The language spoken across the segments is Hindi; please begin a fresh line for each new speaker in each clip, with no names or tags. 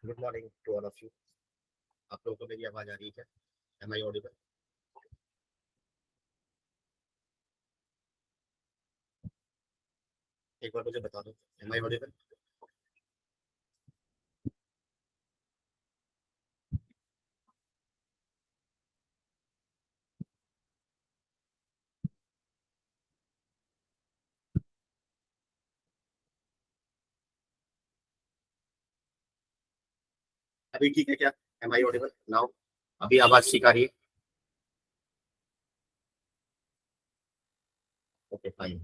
Good morning to all of you. आप लोगों को मेरी आवाज आ रही है? Am I audible? एक बार मुझे बता दो, एम आई ऑडिबल? अभी ठीक है क्या? Am I audible now? अभी आवाज ठीक आ रही है? Okay fine.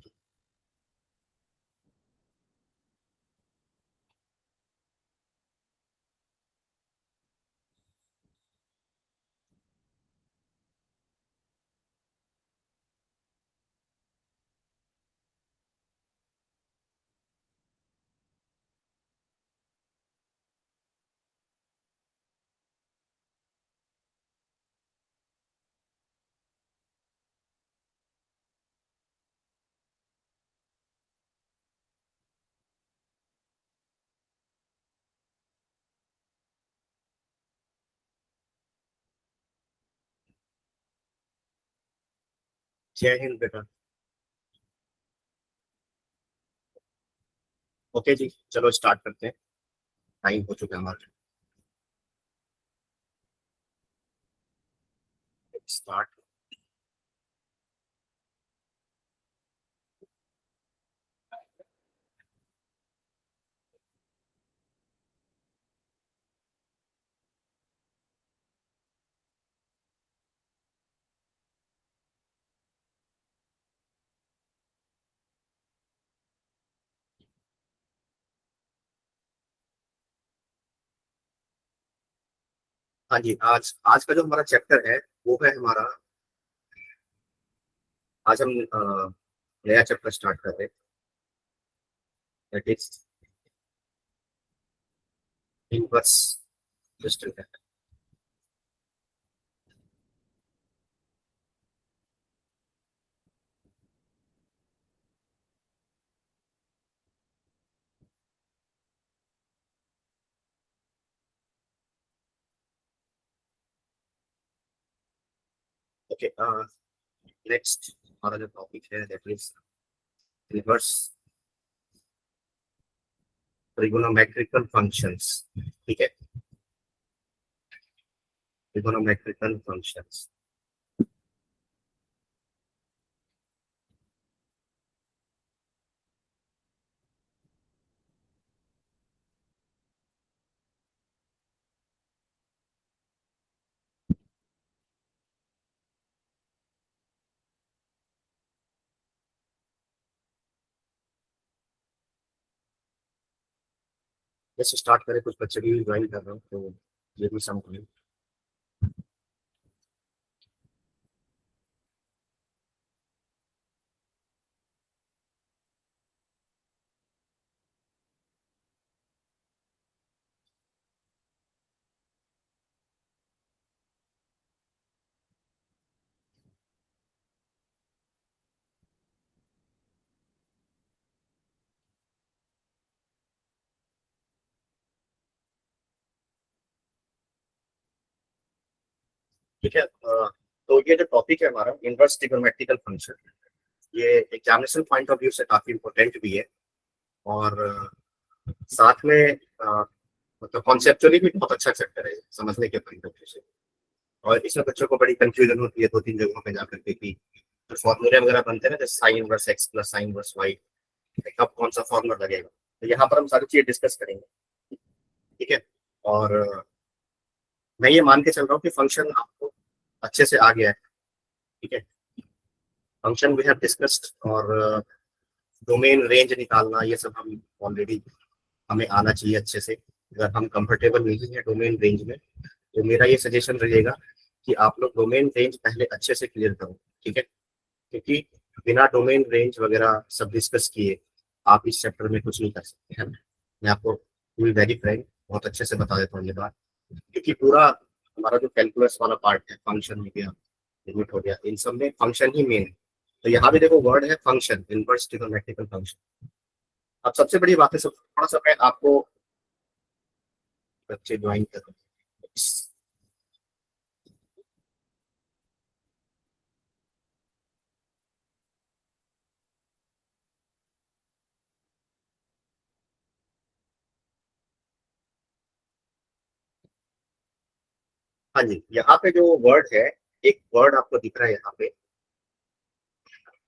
जय हिंद बेटा। ओके जी, चलो स्टार्ट करते हैं। टाइम हो चुका है हमारा। स्टार्ट। हाँ जी, आज आज का जो हमारा चैप्टर है वो है हमारा। आज हम नया चैप्टर स्टार्ट कर रहे हैं। दैट इज इनवर्स सिस्टम है। ओके, नेक्स्ट हमारा जो टॉपिक है that is inverse trigonometrical functions. ठीक है, ट्रिगोनोमेट्रिकल फंक्शंस। जैसे स्टार्ट करें, कुछ बच्चे भी ज्वाइन कर रहे हो तो ये भी सम करें। ठीक है, तो ये जो टॉपिक है हमारा इनवर्स ट्रिगोनोमेट्रिकल फंक्शन, ये एग्जामिनेशन पॉइंट ऑफ व्यू से काफी इंपॉर्टेंट भी है। और साथ में मतलब कॉन्सेप्चुअली भी बहुत अच्छा चैप्टर है समझने के पॉइंट ऑफ व्यू से। और इसमें बच्चों को बड़ी कंफ्यूजन होती है दो तीन जगहों पे जाकर के कि जो फॉर्मूले वगैरह बनते हैं ना, जैसे sine inverse x plus sine inverse y, कब कौन सा फॉर्मूला लगेगा। तो यहाँ पर हम सारी चीजें डिस्कस करेंगे। ठीक है। और मैं ये मान के चल रहा हूँ कि फंक्शन आपको अच्छे से आ गया है। ठीक है, फंक्शन वी हैव डिस्कस्ड। और डोमेन रेंज निकालना ये सब हम ऑलरेडी हमें आना चाहिए अच्छे से। अगर हम कंफर्टेबल नहीं है डोमेन रेंज में तो मेरा ये सजेशन रहेगा कि आप लोग डोमेन रेंज पहले अच्छे से क्लियर करो। ठीक है, क्योंकि बिना डोमेन रेंज वगैरह सब डिस्कस किए आप इस चैप्टर में कुछ नहीं कर सकते हैं। मैं आपको पूरी वेरी फ्रैंक बहुत अच्छे से बता देता हूँ ये बात, क्योंकि पूरा हमारा जो कैलकुलस वाला पार्ट है, फंक्शन हो गया, लिमिट हो गया, इन सब में फंक्शन ही मेन है। तो यहाँ भी देखो वर्ड है फंक्शन, इनवर्स ट्रिगोनोमेट्रिकल फंक्शन। अब सबसे बड़ी बात है, सब थोड़ा सा मैं आपको बच्चे ज्वाइन कर रहे हैं। हाँ जी, यहाँ पे जो वर्ड है, एक वर्ड आपको दिख रहा है यहाँ पे,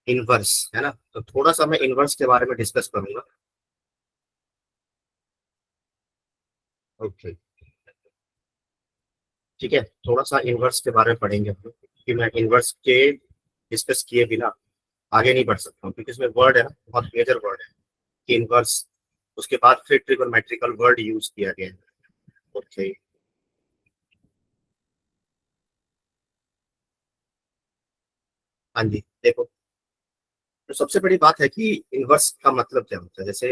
इनवर्स, है ना। तो थोड़ा सा मैं इनवर्स के बारे में डिस्कस करूंगा। ओके, ठीक है, थोड़ा सा इनवर्स के बारे में पढ़ेंगे हम लोग, क्योंकि मैं इनवर्स के डिस्कस किए बिना आगे नहीं बढ़ सकता हूँ, क्योंकि इसमें वर्ड है ना, बहुत मेजर वर्ड है कि इनवर्स। उसके बाद फिर ट्रिगोनोमेट्रिकल वर्ड यूज किया गया है। ओके, हाँ जी, देखो, तो सबसे बड़ी बात है कि इनवर्स का मतलब क्या होता है। जैसे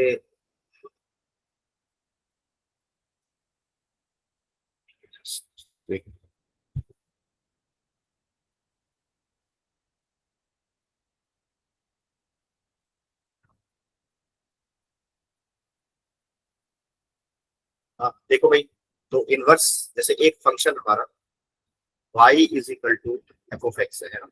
हाँ देखो भाई, तो इनवर्स जैसे एक फंक्शन हमारा y is equal to f of x है ना।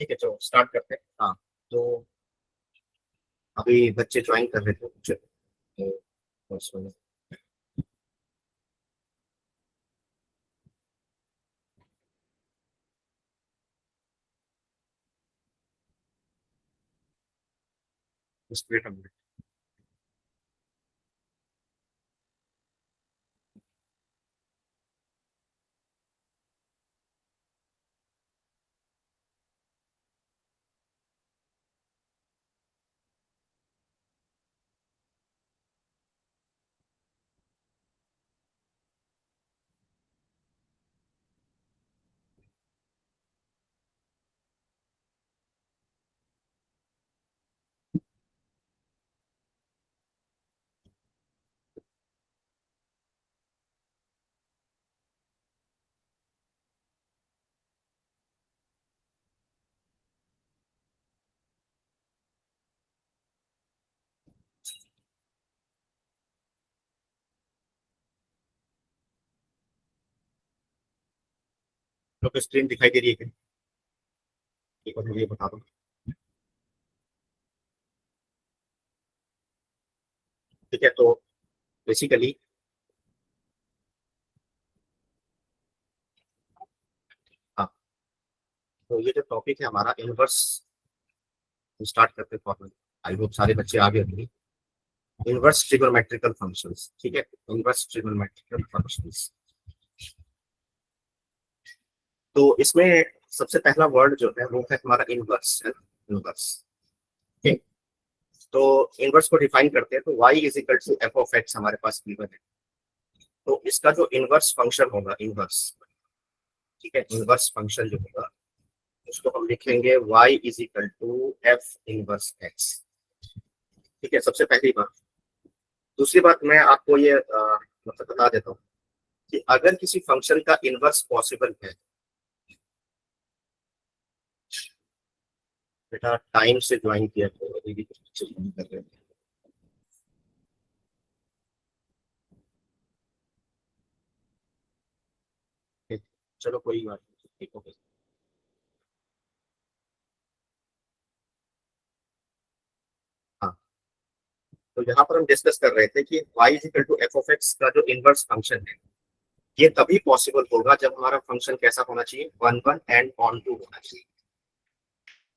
ठीक है, चलो स्टार्ट करते हैं। हाँ, तो अभी बच्चे ज्वाइन कर रहे थे, चलो, तो बस स्प्लिट हम लोग स्क्रीन दिखाई दे रही है क्या? एक बार मुझे ये बता दो। ठीक है, तो बेसिकली, हाँ, तो ये जो टॉपिक है हमारा इनवर्स, स्टार्ट करते हैं फॉर्मूला। आई होप सारे बच्चे आ गए होंगे। इनवर्स ट्रिगोनोमेट्रिकल फंक्शंस, ठीक है, इनवर्स ट्रिगोनोमेट्रिकल फंक्शंस। तो इसमें सबसे पहला वर्ड जो है वो है हमारा इनवर्स, है इनवर्स। ठीक, तो इनवर्स को डिफाइन करते हैं, तो y is equal to f of x हमारे पास गिवन है। तो इसका जो इनवर्स फंक्शन होगा, इनवर्स, ठीक है, इनवर्स फंक्शन जो होगा उसको हम लिखेंगे y is equal to f inverse x. ठीक है, सबसे पहली बात। दूसरी बात मैं आपको ये मतलब बता देता हूँ कि अगर किसी फंक्शन का इनवर्स पॉसिबल है, बेटा टाइम से ज्वाइन किया तो अभी भी कुछ अच्छे नहीं कर रहे हैं। ठीक, चलो कोई बात नहीं, ठीक हो गया। हाँ, तो यहाँ पर हम डिस्कस कर रहे थे कि y is equal to f of x का जो इनवर्स फंक्शन है, ये तभी पॉसिबल होगा जब हमारा फंक्शन कैसा होना चाहिए, one one and onto होना चाहिए।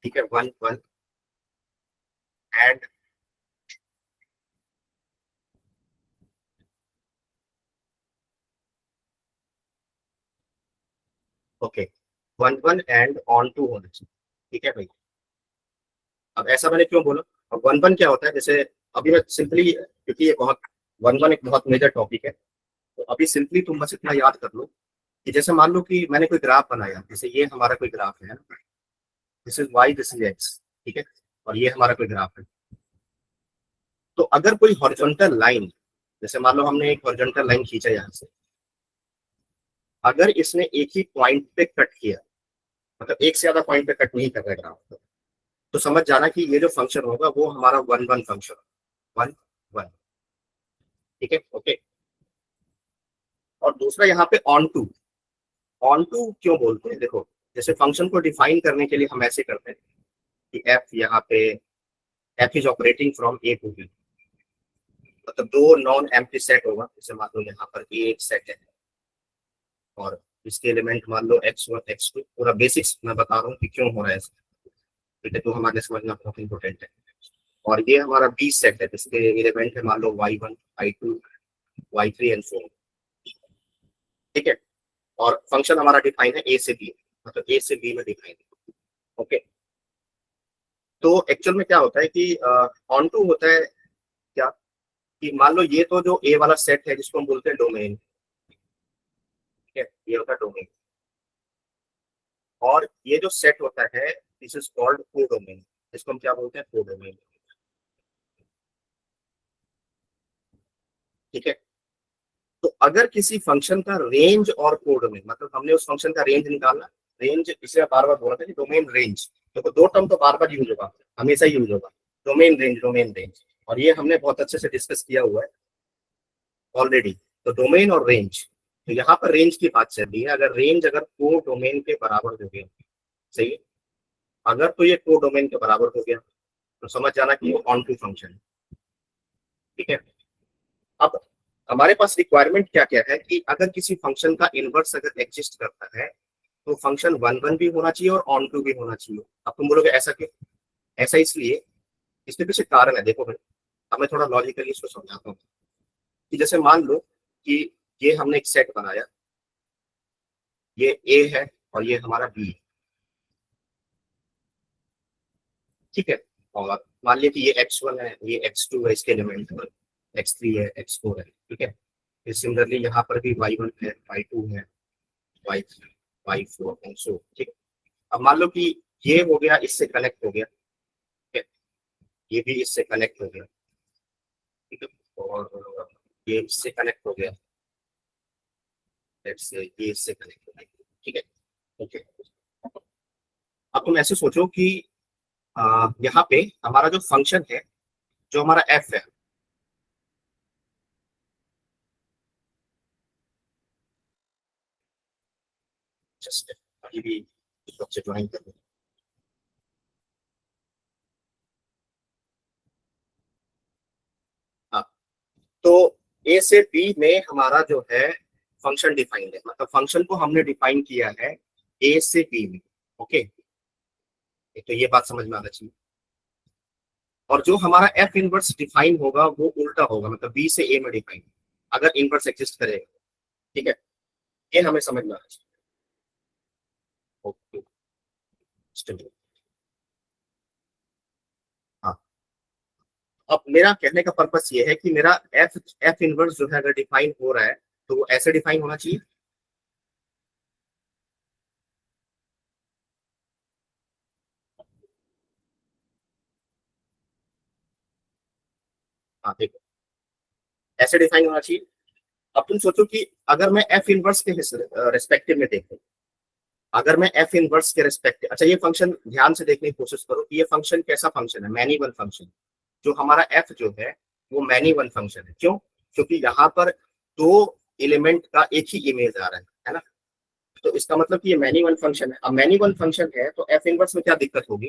ठीक है, one one and, okay, one one and onto होना चाहिए। ठीक है भाई। अब ऐसा मैंने क्यों बोला? अब वन वन क्या होता है, जैसे अभी मैं सिंपली, क्योंकि ये बहुत, वन वन एक बहुत मेजर टॉपिक है, तो अभी सिंपली तुम बस इतना याद कर लो कि जैसे मान लो कि मैंने कोई ग्राफ बनाया, जैसे ये हमारा कोई ग्राफ है, this is y, this is x. ठीक है, और ये हमारा कोई ग्राफ है। तो अगर कोई हॉरिजॉन्टल लाइन, जैसे मान लो हमने एक हॉरिजॉन्टल लाइन खींचा यहाँ से, अगर इसने एक ही पॉइंट पे कट किया, मतलब एक से ज्यादा पॉइंट पे कट नहीं कर रहा है ग्राफ, तो समझ जाना कि ये जो फंक्शन होगा वो हमारा one one function, one one. ठीक है, ओके। और दूसरा यहाँ पे ऑन टू, ऑन टू क्यों बोलते हैं, देखो जैसे फंक्शन को डिफाइन करने के लिए हम ऐसे करते हैं कि एफ यहाँ पे, f is operating from A to B, मतलब दो नॉन एम्प्टी सेट होगा, जैसे मान लो यहाँ पर ए एक सेट है और इसके एलिमेंट मान लो एक्स वन एक्स टू, पूरा बेसिक्स मैं बता रहा हूँ कि क्यों हो रहा है ऐसा, ठीक है, तो हमारे समझना बहुत इंपॉर्टेंट है। और ये हमारा बी सेट है जिसके एलिमेंट है मान लो Y one, Y two, Y three and four. ठीक है, और फंक्शन हमारा डिफाइन है ए से बी, मतलब ए से बी में डिफाइन है। ओके, तो एक्चुअल में क्या होता है कि ऑन टू होता है क्या, कि मान लो ये तो जो ए वाला सेट है जिसको हम बोलते हैं डोमेन, ठीक है, ये होता है डोमेन। और ये जो सेट होता है दिस इज कॉल्ड कोडोमेन, इसको हम क्या बोलते हैं, कोडोमेन। ठीक है, तो अगर किसी फंक्शन का रेंज और कोडोमेन, मतलब हमने उस फंक्शन का रेंज निकालना, रेंज इसलिए बार बार बोला था कि डोमेन रेंज, तो दो टर्म तो बार बार यूज होगा, हमेशा यूज होगा, डोमेन रेंज, डोमेन रेंज। और ये हमने बहुत अच्छे से डिस्कस किया हुआ है ऑलरेडी। तो डोमेन और रेंज, तो यहाँ पर रेंज की बात चल रही है, अगर रेंज अगर को डोमेन के बराबर हो गया, सही है, अगर तो ये को डोमेन के बराबर हो गया तो समझ जाना कि वो ऑन टू फंक्शन है। ठीक है, अब हमारे पास रिक्वायरमेंट क्या क्या है कि अगर किसी फंक्शन का इनवर्स अगर एग्जिस्ट करता है तो फंक्शन वन वन भी होना चाहिए और ऑन टू भी होना चाहिए। अब तुम बोलोगे ऐसा क्यों? ऐसा इसलिए, इसके पीछे कारण है, देखो भाई, अब मैं थोड़ा लॉजिकली इसको समझाता हूँ कि जैसे मान लो कि ये हमने एक सेट बनाया, ये ए है और ये हमारा बी है। ठीक है, और मान लिया कि ये एक्स वन है, ये एक्स टू है, इसके एलिमेंट एक्स थ्री है, एक्स फोर है। ठीक है, फिर सिमिलरली यहाँ पर भी वाई वन है, वाई टू है, y three, y four and so. ठीक है, अब मान लो कि ये हो गया, इससे कनेक्ट हो गया, ठीक है, ये भी इससे कनेक्ट हो गया, ठीक है, और ये इससे कनेक्ट हो गया, लेट्स से ये इससे कनेक्ट हो गया। ठीक है, ओके। अब तुम ऐसे सोचो कि यहाँ पे हमारा जो फंक्शन है, जो हमारा एफ है, जस्ट अभी भी सबसे ज्वाइन कर लो। हाँ, तो ए से बी में हमारा जो है फंक्शन डिफाइंड है, मतलब फंक्शन को हमने डिफाइन किया है ए से बी में। ओके, तो ये बात समझ में आना चाहिए। और जो हमारा एफ इनवर्स डिफाइन होगा वो उल्टा होगा, मतलब बी से ए में डिफाइन, अगर इनवर्स एग्जिस्ट करेगा। ठीक है, ये हमें समझ में आना चाहिए। ओके, चलिए। हाँ, अब मेरा कहने का पर्पस ये है कि मेरा एफ एफ इनवर्स जो है अगर डिफाइन हो रहा है तो वो ऐसे डिफाइन होना चाहिए। हाँ देखो, ऐसे डिफाइन होना चाहिए। अब तुम सोचो कि अगर मैं एफ इनवर्स के रेस्पेक्टिव में देखूं, अगर मैं एफ इनवर्स के रेस्पेक्टिव, अच्छा ये फंक्शन ध्यान से देखने की कोशिश करो कि ये फंक्शन कैसा फंक्शन है, मैनी वन फंक्शन। जो हमारा एफ जो है वो मैनी वन फंक्शन है। क्यों? क्योंकि यहाँ पर दो एलिमेंट का एक ही इमेज आ रहा है ना। तो इसका मतलब कि ये मैनी वन फंक्शन है। अब मैनी वन फंक्शन है तो एफ इनवर्स में क्या दिक्कत होगी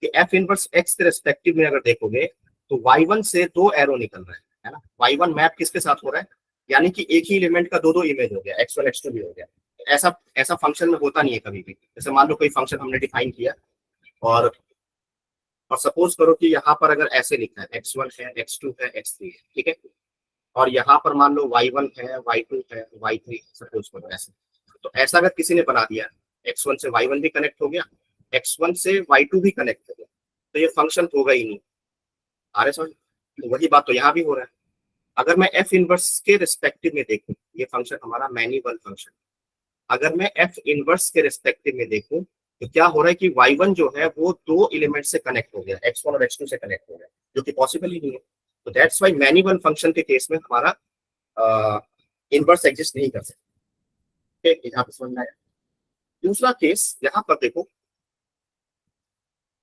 कि एफ इनवर्स एक्स के रेस्पेक्टिव में अगर देखोगे तो y1 से दो एरो निकल रहे हैं, है ना। y1 मैप किसके साथ हो रहा है, यानी कि एक ही एलिमेंट का दो दो इमेज हो गया, x1 x2 भी हो गया। ऐसा ऐसा फंक्शन में होता नहीं है कभी भी। जैसे मान लो कोई फंक्शन हमने डिफाइन किया और सपोज करो कि यहाँ पर अगर ऐसे लिखा है x1 है, x2 है, x3 है, ठीक है। और यहाँ पर मान लो y1 है, y2 है, y3 सपोज करो ऐसे। तो ऐसा अगर किसी ने बना दिया, x1 से y1 भी कनेक्ट हो गया, x1 से y2 भी कनेक्ट हो गया, तो ये फंक्शन होगा ही नहीं। आ रहे समझ? तो वही बात तो यहाँ भी हो रहा है। अगर मैं एफ इनवर्स के रिस्पेक्टिव में देखूं, ये फंक्शन हमारा मैनी वन फंक्शन। अगर मैं एफ इनवर्स के रिस्पेक्टिव में देखूं तो क्या हो रहा है कि y1 जो है वो दो एलिमेंट से कनेक्ट हो गया, x1 और x2 से कनेक्ट हो गया, जो कि पॉसिबल ही नहीं है। तो that's why many one function के केस में हमारा इनवर्स एग्जिस्ट नहीं कर सकते। यहाँ पे समझ में आया। दूसरा केस यहाँ पर देखो,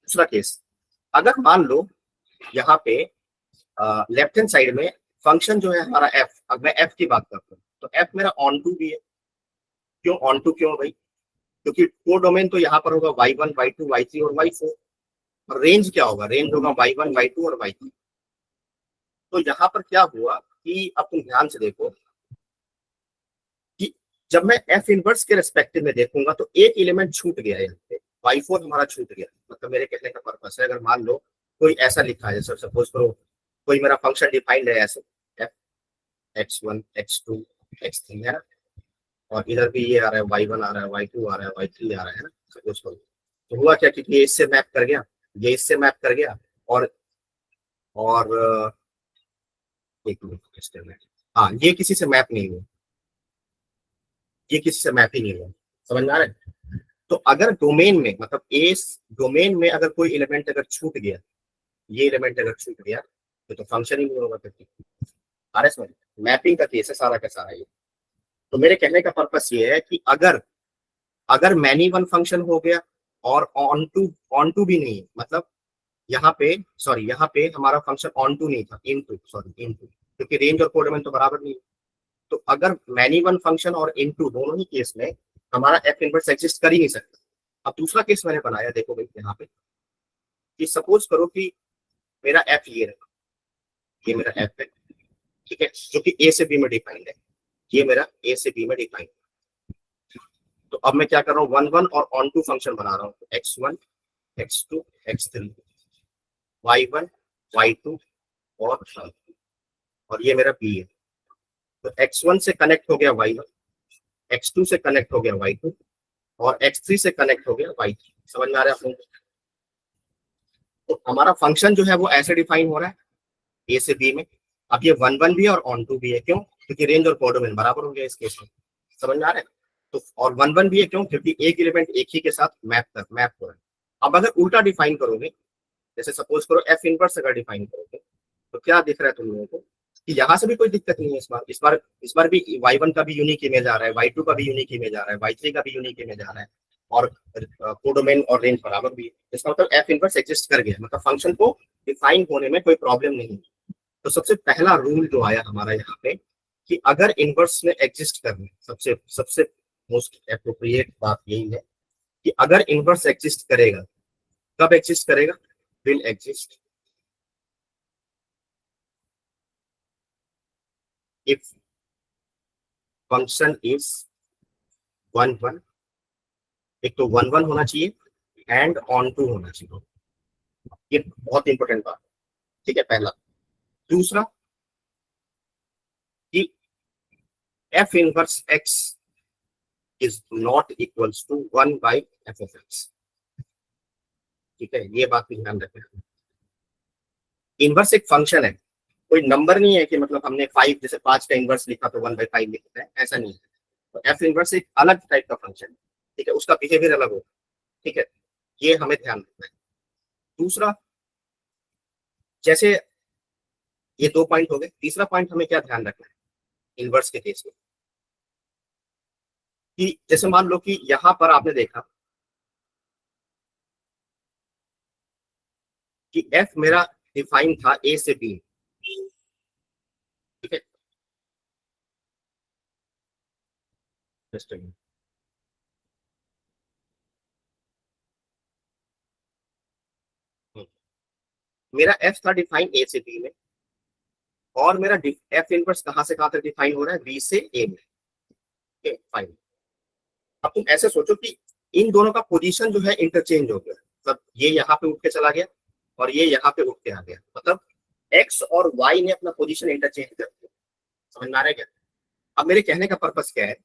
दूसरा केस, अगर मान लो यहाँ पे लेफ्ट हैंड साइड में फंक्शन जो है हमारा एफ, अब मैं एफ की बात करता हूँ तो एफ मेरा ऑन टू भी है। क्यों ऑन टू, क्यों भाई? क्योंकि कोड डोमेन तो यहाँ पर होगा y1 y2 y3 और y4, और रेंज क्या होगा, रेंज होगा y1 y2 और y3। तो यहाँ पर क्या हुआ कि अब तुम ध्यान से देखो कि जब मैं एफ इनवर्स के रेस्पेक्टिव में देखूंगा तो एक एलिमेंट छूट गया यहाँ पे, y4 हमारा छूट गया। मतलब मेरे कहने का पर्पस है, अगर मान लो कोई ऐसा लिखा है, जैसे सपोज करो कोई मेरा फंक्शन डिफाइंड है ऐसे एफ x1 x2 x3 है ना, और इधर भी ये आ रहा है y1 आ रहा है, y2 आ रहा है, y3 आ रहा है ना, सपोज करो। तो हुआ क्या कि ये इससे मैप कर गया, ये इससे मैप कर गया, और एक मिनट, हाँ ये किसी से मैप नहीं हुआ, ये किसी से मैप ही नहीं हुआ। समझ में आ रहा है? तो अगर डोमेन में, मतलब इस डोमेन में अगर कोई एलिमेंट अगर छूट गया, ये एलिमेंट अगर छूट गया तो फंक्शन ही नहीं होगा फिर। आ रहा है समझ? मैपिंग का केस है सारा का सारा ये। तो मेरे कहने का पर्पस ये है कि अगर अगर मैनी वन फंक्शन हो गया और ऑन टू भी नहीं है, मतलब यहाँ पे, सॉरी यहाँ पे हमारा फंक्शन ऑन टू नहीं था, इन टू, सॉरी इन टू, क्योंकि रेंज और कोड में तो बराबर नहीं है। तो अगर मैनी वन फंक्शन और इन टू दोनों ही केस में हमारा एफ इनवर्स एग्जिस्ट कर ही नहीं सकता। अब दूसरा केस मैंने बनाया, देखो भाई यहाँ पे, कि सपोज करो कि मेरा एफ ये रहा, ये मेरा एफ है, ठीक है, जो कि ए से बी में डिफाइंड है, ये मेरा ए से बी में डिफाइंड। तो अब मैं क्या कर रहा हूँ, वन वन और ऑन टू फंक्शन बना रहा हूँ, x1 x2 x3, y1 y2 और ये मेरा b है। तो x1 से कनेक्ट हो गया y1, x2 से कनेक्ट हो गया y2 और x3 से कनेक्ट हो गया y3। समझ में आ रहा है आप लोगों को? तो हमारा फंक्शन जो है वो ऐसे डिफाइन हो रहा है ए से बी में। अब ये वन वन भी है और ऑन टू भी है, क्यों? क्योंकि रेंज और कोडोमेन बराबर हो गया इस केस में। समझ में आ रहा है? तो और वन वन भी है, क्यों? क्योंकि एक एलिमेंट एक ही के साथ मैप हो रहा है। अब अगर उल्टा डिफाइन करोगे, जैसे सपोज करो एफ इनवर्स अगर डिफाइन करोगे, तो क्या दिख रहा है तुम लोगों को कि यहाँ से भी कोई दिक्कत नहीं है। इस बार भी y1 का भी यूनिक इमेज आ रहा है, y2 का भी यूनिक इमेज आ रहा है, y3 का भी यूनिक इमेज आ रहा है, और कोडोमेन और रेंज बराबर भी है। इसका मतलब एफ इनवर्स एग्जिस्ट कर गया, मतलब फंक्शन को डिफाइन होने में कोई प्रॉब्लम नहीं। तो सबसे पहला रूल जो आया हमारा यहाँ पे कि अगर इनवर्स में एग्जिस्ट करना, सबसे सबसे मोस्ट एप्रोप्रिएट बात यही है कि अगर इनवर्स एग्जिस्ट करेगा, कब एग्जिस्ट करेगा? Will exist if function is one one. एक तो वन वन होना चाहिए एंड ऑन टू होना चाहिए, ये बहुत इंपॉर्टेंट बात है, ठीक है, पहला। दूसरा कि f inverse x is not equals to one by f of x, ठीक है, ये बात भी ध्यान रखें। इनवर्स एक फंक्शन है, कोई नंबर नहीं है कि मतलब हमने 5, जैसे 5 का इनवर्स लिखा तो 1/5 लिखता है, ऐसा नहीं है। तो एफ इनवर्स एक अलग टाइप का फंक्शन है, ठीक है, उसका बिहेवियर अलग होगा, ठीक है, ये हमें ध्यान रखना है। दूसरा, जैसे ये 2 पॉइंट हो गए। तीसरा पॉइंट हमें क्या ध्यान रखना है इनवर्स के केस में, कि जैसे मान लो कि यहां पर आपने देखा कि एफ मेरा डिफाइन था ए से बी, ठीक है। Just a minute. मेरा एफ था डिफाइन ए से बी में, और मेरा एफ इनवर्स कहां से कहां तक डिफाइन हो रहा है, बी से ए में, ठीक है फाइन। अब तुम ऐसे सोचो कि इन दोनों का पोजीशन जो है इंटरचेंज हो गया, मतलब ये यहाँ पे उठ के चला गया और ये यहाँ पे उठ के आ गया, मतलब एक्स और वाई ने अपना पोजीशन इंटरचेंज कर दिया। समझ में आ रहा है क्या? अब मेरे कहने का पर्पस क्या है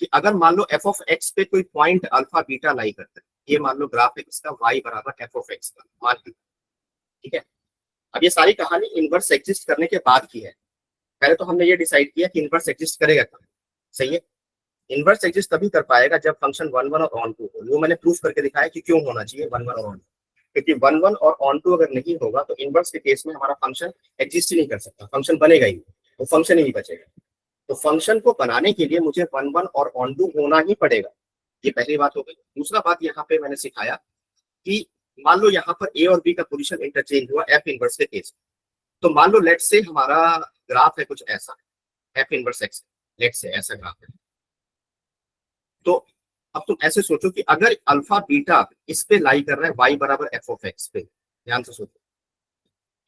कि अगर मान लो एफ ऑफ एक्स पे कोई पॉइंट अल्फा बीटा लाई करता है, ये मान लो ग्राफ है इसका वाई बराबर एफ ऑफ एक्स का, मान ली, ठीक है। अब ये सारी कहानी इनवर्स एग्जिस्ट करने के बाद की है। पहले तो हमने ये डिसाइड किया कि इनवर्स एग्जिस्ट करेगा कब, सही है। इनवर्स एग्जिस्ट तभी कर पाएगा जब फंक्शन वन वन और ऑन टू हो। वो मैंने प्रूफ करके दिखाया कि क्यों होना चाहिए वन वन और ऑन टू, क्योंकि वन वन और ऑन टू अगर नहीं होगा तो इनवर्स के केस में हमारा फंक्शन एग्जिस्ट ही नहीं कर सकता, फंक्शन बनेगा ही, तो फंक्शन ही नहीं बचेगा। तो फंक्शन को बनाने के लिए मुझे वन वन और ऑन टू होना ही पड़ेगा, ये पहली बात हो गई। दूसरा बात यहाँ पे मैंने सिखाया कि मान लो यहाँ पर ए और बी का पोजीशन इंटरचेंज हुआ एफ इनवर्स के केस, तो मान लो लेट से हमारा ग्राफ है कुछ ऐसा, एफ इनवर्स एक्स, लेट से ऐसा ग्राफ है। तो अब तुम ऐसे सोचो कि अगर अल्फा बीटा इस पे लाई कर रहा है वाई बराबर एफ ऑफ एक्स पे, ध्यान से सोचो,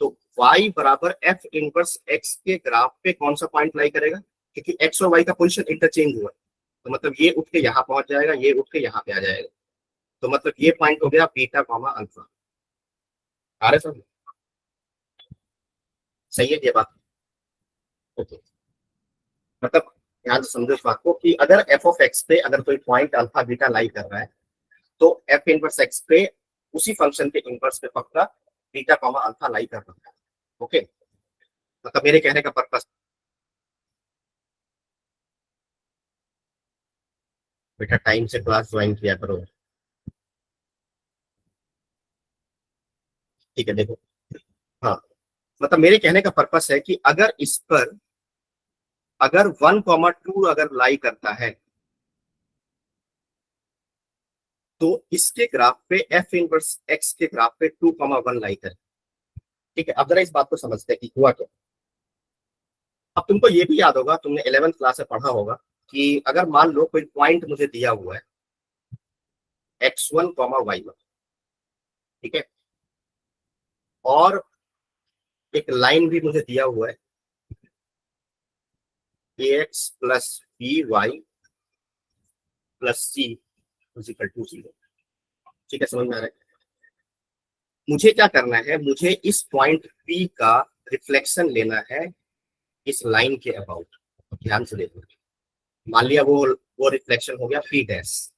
तो वाई बराबर एफ इनवर्स एक्स के ग्राफ पे कौन सा पॉइंट लाई करेगा, क्योंकि एक्स और वाई का पोजीशन इंटरचेंज हुआ है, तो मतलब ये उठ के यहाँ पहुंच जाएगा, ये उठ के यहाँ पे आ जाएगा, तो मतलब ये पॉइंट हो गया बीटा कॉमा अल्फा। आ रहे समझ? सही है ये बात? ओके, मतलब ध्यान से समझो इस बात को कि अगर एफ ऑफ एक्स पे अगर कोई पॉइंट अल्फा बीटा लाई कर रहा है तो एफ इनवर्स एक्स पे उसी फंक्शन के इनवर्स पे पक्का बीटा कॉमा अल्फा लाई कर रहा है। ओके, मतलब मेरे कहने का पर्पस, बेटा टाइम से क्लास ज्वाइन किया करो, ठीक है। देखो, हाँ, मतलब मेरे कहने का पर्पस है कि अगर इस पर अगर वन कॉमा टू अगर लाई करता है तो इसके ग्राफ पे एफ इनवर्स एक्स के ग्राफ पे टू कॉमा वन लाई करे, ठीक है। अब जरा इस बात को समझते हैं कि हुआ क्या। अब तुमको ये भी याद होगा, तुमने 11th क्लास में पढ़ा होगा कि अगर मान लो कोई पॉइंट मुझे दिया हुआ है x one comma y one, ठीक है, और एक लाइन भी मुझे दिया हुआ है A X plus B Y plus C equal to 0, ठीक है, समझ में आ रहा है। मुझे क्या करना है, मुझे इस पॉइंट पी का रिफ्लेक्शन लेना है इस लाइन के अबाउट। ध्यान से देखो, मान लिया वो रिफ्लेक्शन हो गया पी डैश,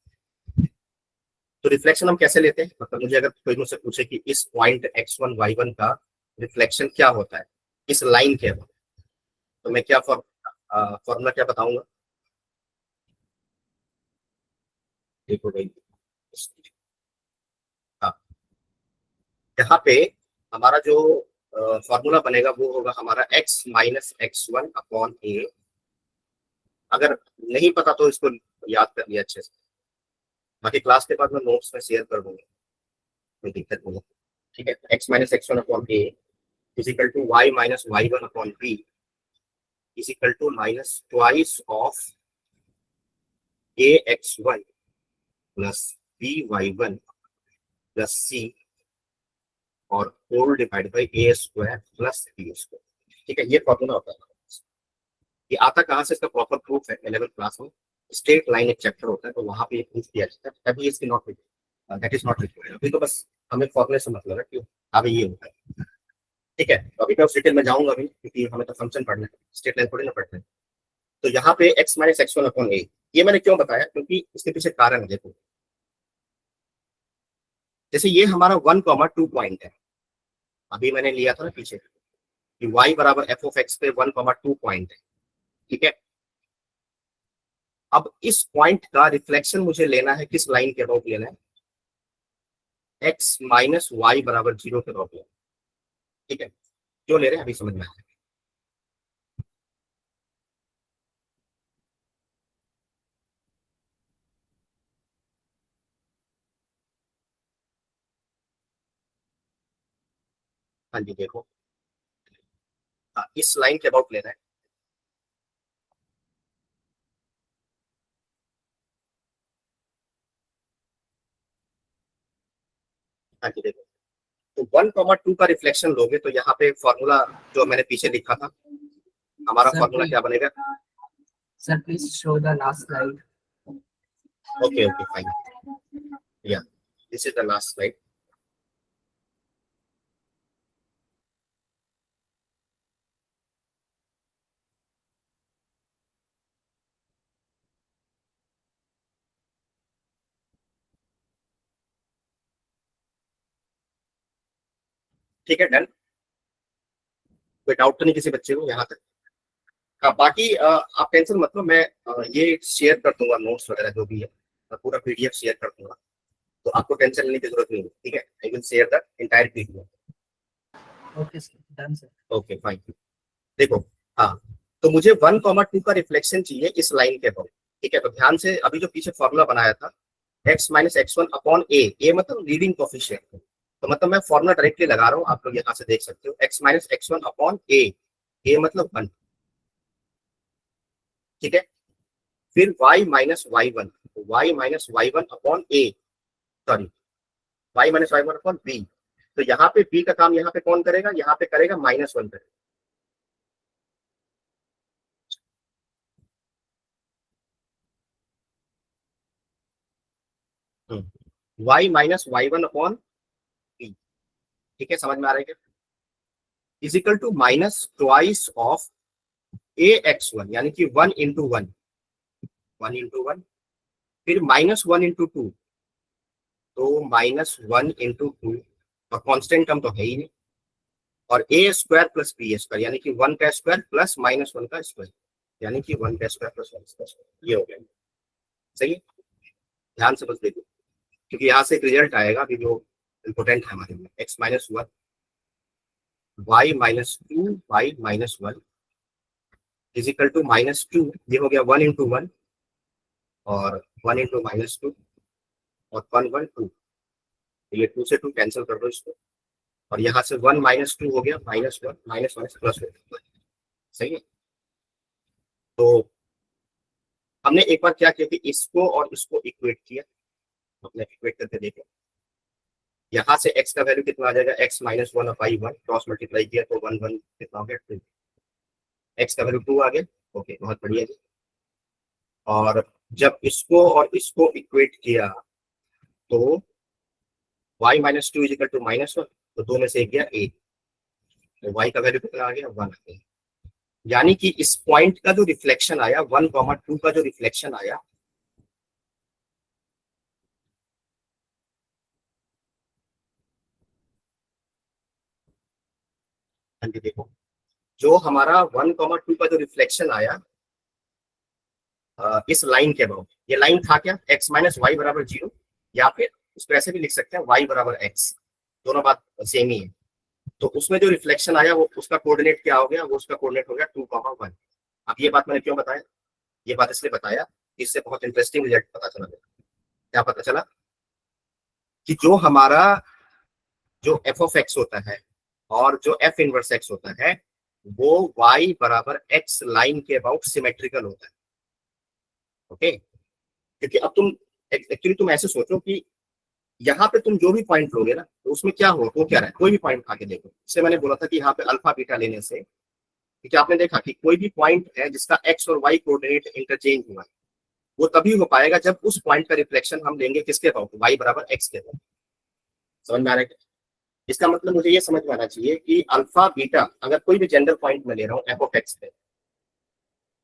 तो रिफ्लेक्शन हम कैसे लेते हैं, मतलब मुझे अगर कोई मुझसे पूछे कि इस point x one y one का रिफ्लेक्शन क्या होता है इस लाइन के अबाउट, तो मैं क्या फॉर्मूला क्या बताऊंगा, देखो भाई, हाँ, यहाँ पे हमारा जो फॉर्मूला बनेगा वो होगा हमारा X minus X one upon A. अगर नहीं पता तो इसको याद कर लिया अच्छे से, बाकी क्लास के बाद मैं नोट्स में शेयर कर दूंगा, कोई दिक्कत नहीं है, ठीक है। X minus X one upon A is equal to Y minus Y one upon B is equal to minus twice of A x one plus B Y one plus C और whole divide by A square plus B square, ठीक है। ये फॉर्मूला होता है। ये आता कहाँ से, इसका प्रॉपर प्रूफ है 11th क्लास में, स्ट्रेट लाइन एक चैप्टर होता है तो वहां पे ये प्रूफ दिया जाता है, तभी इसकी not that is not required. अभी तो बस हमें फॉर्मूले से मतलब है कि अभी ये होता है, ठीक है। तो अभी मैं उस डिटेल में जाऊंगा अभी, क्योंकि हमें तो फंक्शन पढ़ना है, स्ट्रेट लाइन थोड़ी ना पढ़ते हैं। तो यहाँ पे X minus X one upon A, ये मैंने क्यों बताया, क्योंकि इसके पीछे कारण है। देखो, जैसे ये हमारा वन कॉमा टू पॉइंट है, अभी मैंने लिया था ना पीछे कि y बराबर एफ ऑफ एक्स पे वन कॉमा टू पॉइंट है, ठीक है। अब इस पॉइंट का रिफ्लेक्शन मुझे लेना है किस लाइन के अबाउट लेना है, एक्स माइनस वाई बराबर 0 के अबाउट लेना है, ठीक है। क्यों ले रहे हैं अभी समझ में आया। हाँ जी देखो, हाँ, इस लाइन के अबाउट लेना है। हाँ जी देखो, तो 1,2 का रिफ्लेक्शन लोगे तो यहाँ पे फॉर्मूला जो मैंने पीछे लिखा था, हमारा
Sir,
फॉर्मूला
please,
क्या बनेगा।
sir, please show the last slide.
Okay okay fine, yeah this is the last slide. ठीक है डन, कोई डाउट तो नहीं किसी बच्चे को यहाँ तक। हाँ बाकी आप टेंशन मत लो, मैं ये शेयर कर दूंगा नोट्स वगैरह जो भी है, मैं पूरा पीडीएफ शेयर कर दूंगा, तो आपको टेंशन लेने की जरूरत नहीं है। ठीक है, I will share the entire PDF.
Okay, sir. Done, sir.
Okay fine, देखो, हाँ, तो मुझे 1,2 का रिफ्लेक्शन चाहिए इस लाइन के अबाउट। ठीक है, तो ध्यान से अभी जो पीछे फॉर्मूला बनाया था, x minus X one upon A मतलब लीडिंग कोफिशिएंट, तो मतलब मैं फॉर्मूला डायरेक्टली लगा रहा हूँ, आप लोग यहाँ से देख सकते हो, x minus X one upon A मतलब 1। ठीक है, फिर y minus Y one upon A, sorry y minus Y one upon B, तो यहाँ पे b का काम यहाँ पे कौन करेगा, यहाँ पे करेगा -1 करेगा। y minus Y one upon b, ठीक है समझ में आ रहा है क्या, is equal to minus twice of A x one, यानी कि 1 इंटू वन, फिर -1 इंटू 2, तो -1 इंटू 2, और कांस्टेंट टर्म तो है ही नहीं, और ए स्क्वायर प्लस बी स्क्वायर, यानी कि 1 का स्क्वायर प्लस -1 का स्क्वायर, यानी कि 1 का स्क्वायर प्लस 1 का स्क्वायर, ये हो गया। सही है, ध्यान से बस देखो, क्योंकि यहाँ से एक रिजल्ट आएगा अभी जो इम्पोर्टेंट है हमारे लिए, x-1 y-2 y-1 is equal to -2, ये हो गया 1 इंटू 1, और 1 इंटू -2, और 1 1 2, ये 2 से 2 कैंसिल कर दो इसको, और यहाँ से 1 - 2 हो गया -1, -1 से +1। सही है, तो हमने एक बार क्या किया कि इसको और इसको इक्वेट किया, हमने इक्वेट करके देखा, यहाँ से x का वैल्यू कितना आ जाएगा, x-1/1 क्रॉस मल्टीप्लाई किया तो 1 1 कितना हो गया 2, x का वैल्यू 2 आ गया। ओके बहुत बढ़िया जी, और जब इसको और इसको इक्वेट किया तो y-2 इज इक्वल टू -1, तो दो में से एक गया 8, तो y का वैल्यू कितना आ गया 1 आ गया, यानी कि इस पॉइंट का जो रिफ्लेक्शन आया 1,2 का जो रिफ्लेक्शन आया, हाँ जी देखो, जो हमारा 1,2 का जो रिफ्लेक्शन आया इस लाइन के अबाउट, ये लाइन था क्या, x-y = 0, या फिर उसको ऐसे भी लिख सकते हैं y = x, दोनों बात सेम ही है। तो उसमें जो रिफ्लेक्शन आया वो उसका कोऑर्डिनेट क्या हो गया, वो उसका कोऑर्डिनेट हो गया 2,1। अब ये बात मैंने क्यों बताया, ये बात इसलिए बताया, इससे बहुत इंटरेस्टिंग रिजल्ट पता चला मेरे। क्या पता चला कि जो हमारा जो एफ ऑफ एक्स होता है और जो एफ इनवर्स एक्स होता है, वो y = x लाइन के अबाउट सिमेट्रिकल होता है। ओके, क्योंकि अब तुम एक्चुअली तुम ऐसे सोचो कि यहाँ पे तुम जो भी पॉइंट लोगे ना, तो उसमें क्या हो, वो क्या रहा है, कोई भी पॉइंट आके देखो, इससे मैंने बोला था कि यहाँ पे अल्फा बीटा लेने से, क्योंकि आपने देखा कि कोई भी पॉइंट है जिसका एक्स और वाई कोऑर्डिनेट इंटरचेंज हुआ है, वो तभी हो पाएगा जब उस पॉइंट का रिफ्लेक्शन हम लेंगे किसके अबाउट, y = x के अबाउट। समझ में आ रहा है, इसका मतलब मुझे ये समझ में आना चाहिए कि अल्फा बीटा अगर कोई भी जेंडर पॉइंट में ले रहा हूँ एफ ऑफ एक्स पे,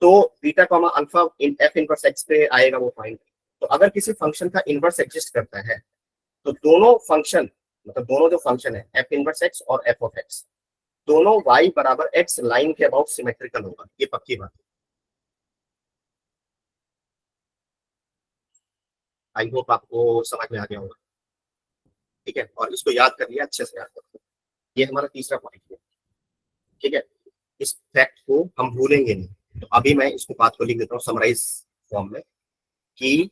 तो beta comma alpha in F inverse x पे आएगा वो पॉइंट। तो अगर किसी फंक्शन का इनवर्स एग्जिस्ट करता है, तो दोनों फंक्शन, मतलब दोनों जो फंक्शन है एफ इनवर्स एक्स और एफ ऑफ एक्स, दोनों y = x लाइन के अबाउट सिमेट्रिकल होगा, ये पक्की बात है। आई होप आपको समझ में आ गया होगा। ठीक है, और इसको याद कर लिया, अच्छे से याद कर, ये हमारा तीसरा पॉइंट है। ठीक है, इस फैक्ट को हम भूलेंगे नहीं। तो अभी मैं इसको बात को लिख देता हूँ समराइज फॉर्म में कि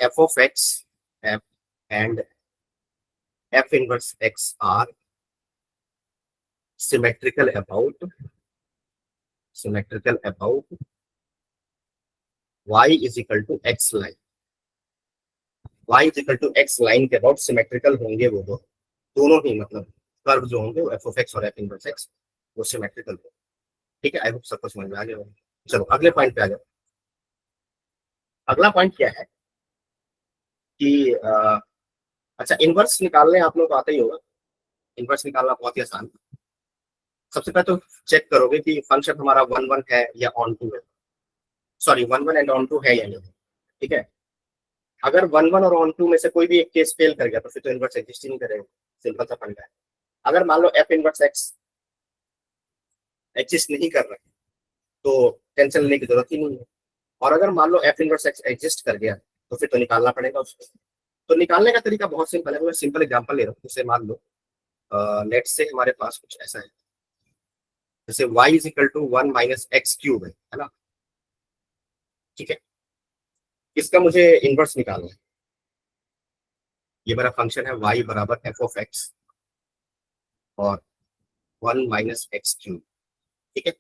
f of x f and f inverse x are symmetrical about y is equal to x line. y is equal to x line के अबाउट सिमेट्रिकल होंगे वो दोनों ही, मतलब कर्व जो होंगे वो एफ ऑफ एक्स और एफ इनवर्स एक्स वो सिमेट्रिकल होंगे। ठीक है, आई होप सबको समझ में आ गया होगा। चलो अगले पॉइंट पे आ जाओ। अगला पॉइंट क्या है कि अच्छा, इनवर्स निकालने आप लोग को आता ही होगा। इनवर्स निकालना बहुत ही आसान है। सबसे पहले तो चेक करोगे कि फंक्शन हमारा 1 1 है या ऑन टू है, सॉरी 1 1 एंड ऑन टू है या नहीं। ठीक है, अगर 1 1 और ऑन टू में से कोई भी एक केस फेल कर गया तो फिर तो इनवर्स एग्जिस्ट ही नहीं करेगा। सिंपल सा फंडा है। अगर मान लो एफ इनवर्स एक्स एग्जिस्ट नहीं कर रहा है तो टेंशन लेने की जरूरत ही नहीं है। और अगर मान लो एफ इनवर्स एक्स एग्जिस्ट कर गया तो फिर तो निकालना पड़ेगा उसको। तो निकालने का तरीका बहुत सिंपल है। मैं सिंपल एग्जांपल ले रहा हूँ। जैसे मान लो लेट से हमारे पास कुछ ऐसा है, जैसे y is equal to 1 minus x cube है ना। ठीक है, इसका मुझे इनवर्स निकालना है। ये मेरा फंक्शन है y बराबर एफ ऑफ एक्स और 1 माइनस एक्स क्यूब। ठीक है,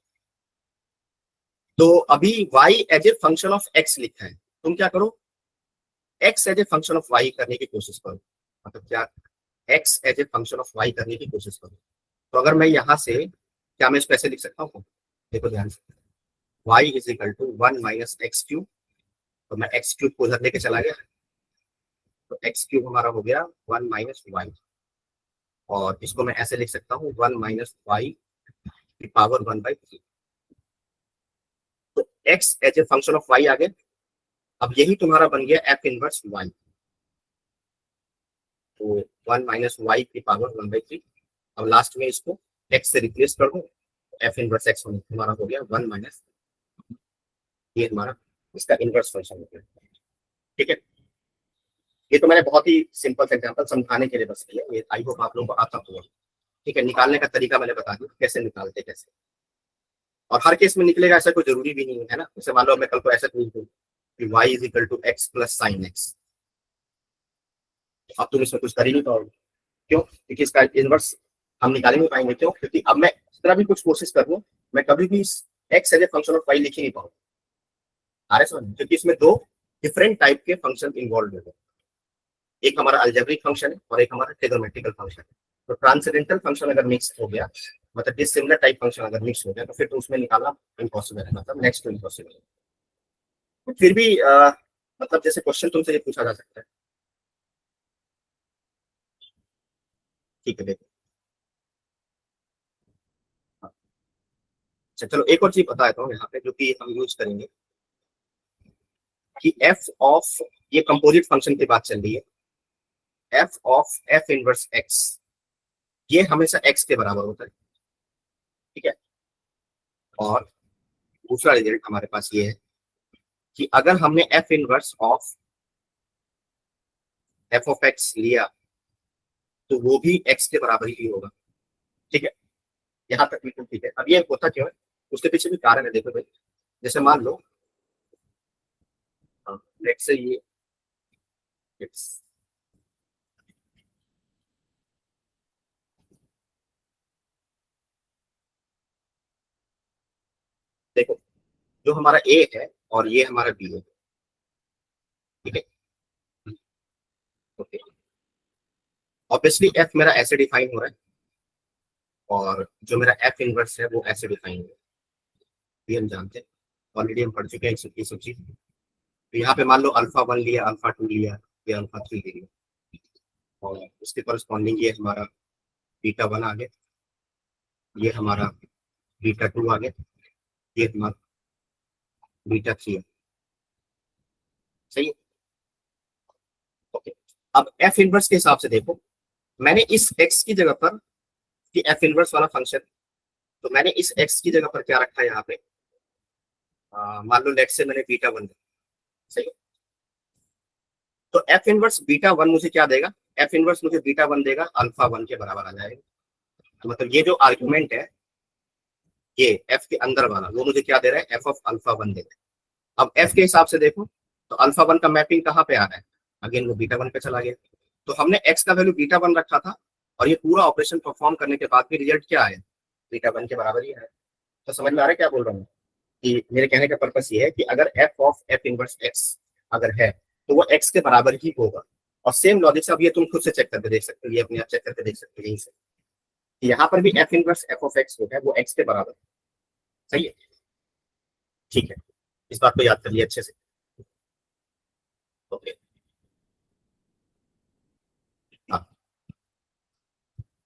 तो अभी y as a function of x लिखा है। तुम क्या करो, x as a function of y करने की कोशिश करो। मतलब क्या, x as a function of y करने की कोशिश करो। तो अगर मैं यहाँ से, क्या मैं इसको ऐसे लिख सकता हूँ? देखो ध्यान से, y is equal to 1 minus x cube. तो मैं एक्स क्यूब को उधर लेके चला गया, तो एक्स क्यूब हमारा हो गया 1 माइनस वाई। और इसको मैं ऐसे लिख सकता हूँ 1 माइनस वाई की पावर 1/3। तो x as a function of y आ गया। अब यही तुम्हारा बन गया एफ इनवर्स y। तो 1 माइनस वाई की पावर 1/3। अब लास्ट में इसको x से रिप्लेस कर दो, एफ इनवर्स x हमारा हो गया 1 माइनस, ये हमारा इसका इनवर्स फंक्शन हो गया। ठीक है, ये तो मैंने बहुत ही सिंपल सा एग्जांपल समझाने के लिए बस किया। ये आई होप आप लोगों को आता होगा। ठीक है, निकालने का तरीका मैंने बता दिया कैसे निकालते कैसे, और हर केस में निकलेगा ऐसा कोई जरूरी भी नहीं है ना। जैसे मान लो मैं कल को ऐसा पूछ दूं कि y is equal to x plus sine x, अब तुम इसमें कुछ कर ही नहीं पाओगे। क्यों? क्योंकि इसका इनवर्स हम निकाल ही नहीं पाएंगे। क्यों? क्योंकि अब मैं जितना भी कुछ कोशिश कर लूं, मैं कभी भी x as a function of y लिख ही नहीं पाऊंगा। आ रहे समझ? क्योंकि इसमें दो डिफरेंट टाइप के फंक्शन इन्वॉल्व होते हैं। एक हमारा अलजेब्रिक फंक्शन है और एक हमारा ट्रिग्नोमेट्रिकल फंक्शन है। तो ट्रांसेंडेंटल फंक्शन अगर मिक्स हो गया, मतलब डिसिमिलर टाइप फंक्शन अगर मिक्स हो गया, तो फिर तो उसमें निकालना इम्पॉसिबल है, मतलब नेक्स्ट टू इम्पॉसिबल है। तो फिर भी मतलब जैसे क्वेश्चन तुमसे ये पूछा जा सकता है। ठीक है, देखो हाँ। अच्छा चलो एक और चीज बता देता हूँ यहाँ पे जो कि हम यूज करेंगे कि एफ ऑफ, ये कंपोजिट फंक्शन की बात चल रही है, F of F inverse x ये हमेशा एक्स के बराबर होता है। ठीक है, और दूसरा रिजल्ट हमारे पास ये है कि अगर हमने एफ ऑफ एक्स लिया तो वो भी एक्स के बराबर ही होगा। ठीक है, यहाँ तक बिल्कुल ठीक है। अब ये होता क्यों है, उसके पीछे भी कारण है। देखो भाई, जैसे मान लो लेट्स से ये x, देखो जो हमारा a है और ये हमारा b है। ठीक है, ओके, ऑब्वियसली f मेरा ऐसे डिफाइन हो रहा है और जो मेरा f इनवर्स है वो ऐसे डिफाइन हो रहा है। ये हम जानते हैं, ऑलरेडी हम पढ़ चुके हैं ये सब चीज। तो यहाँ पे मान लो अल्फा 1 लिया, अल्फा 2 लिया, या अल्फा 3 लिया, और उसके करस्पॉन्डिंग ये हमारा बीटा 1 आ गया, ये हमारा बीटा 2 आ गया, ये हमारा बीटा 3 है। सही है, ओके। अब एफ इनवर्स के हिसाब से देखो, मैंने इस एक्स की जगह पर, कि एफ इनवर्स वाला फंक्शन, तो मैंने इस एक्स की जगह पर क्या रखा है यहाँ पे, मान लो लेट से मैंने बीटा 1। सही है, तो एफ इनवर्स बीटा 1 मुझे क्या देगा, एफ इनवर्स मुझे बीटा 1 देगा, अल्फा 1 के बराबर आ जाएगा। तो मतलब ये जो आर्ग्यूमेंट है ये एफ के अंदर वाला वो मुझे क्या दे रहा है, एफ ऑफ अल्फा 1 दे रहा है। अब एफ के हिसाब से देखो तो अल्फा 1 का मैपिंग कहाँ पे आ रहा है, अगेन वो बीटा 1 पे चला गया। तो हमने एक्स का वैल्यू बीटा 1 रखा था और ये पूरा ऑपरेशन परफॉर्म करने के बाद भी रिजल्ट क्या आया, बीटा 1 के बराबर ही आया। तो समझ में आ रहा है क्या बोल रहा हूँ, कि मेरे कहने का पर्पस ये है कि अगर F of F inverse x अगर है तो वो एक्स के बराबर ही होगा। और सेम लॉजिक से अब ये तुम खुद से चेक करके देख सकते हो, ये अपने आप चेक करके देख सकते हो यहीं से, यहाँ पर भी F inverse F of x जो है वो एक्स के बराबर है। सही है, ठीक है, इस बात को याद करिए अच्छे से। ओके, हाँ,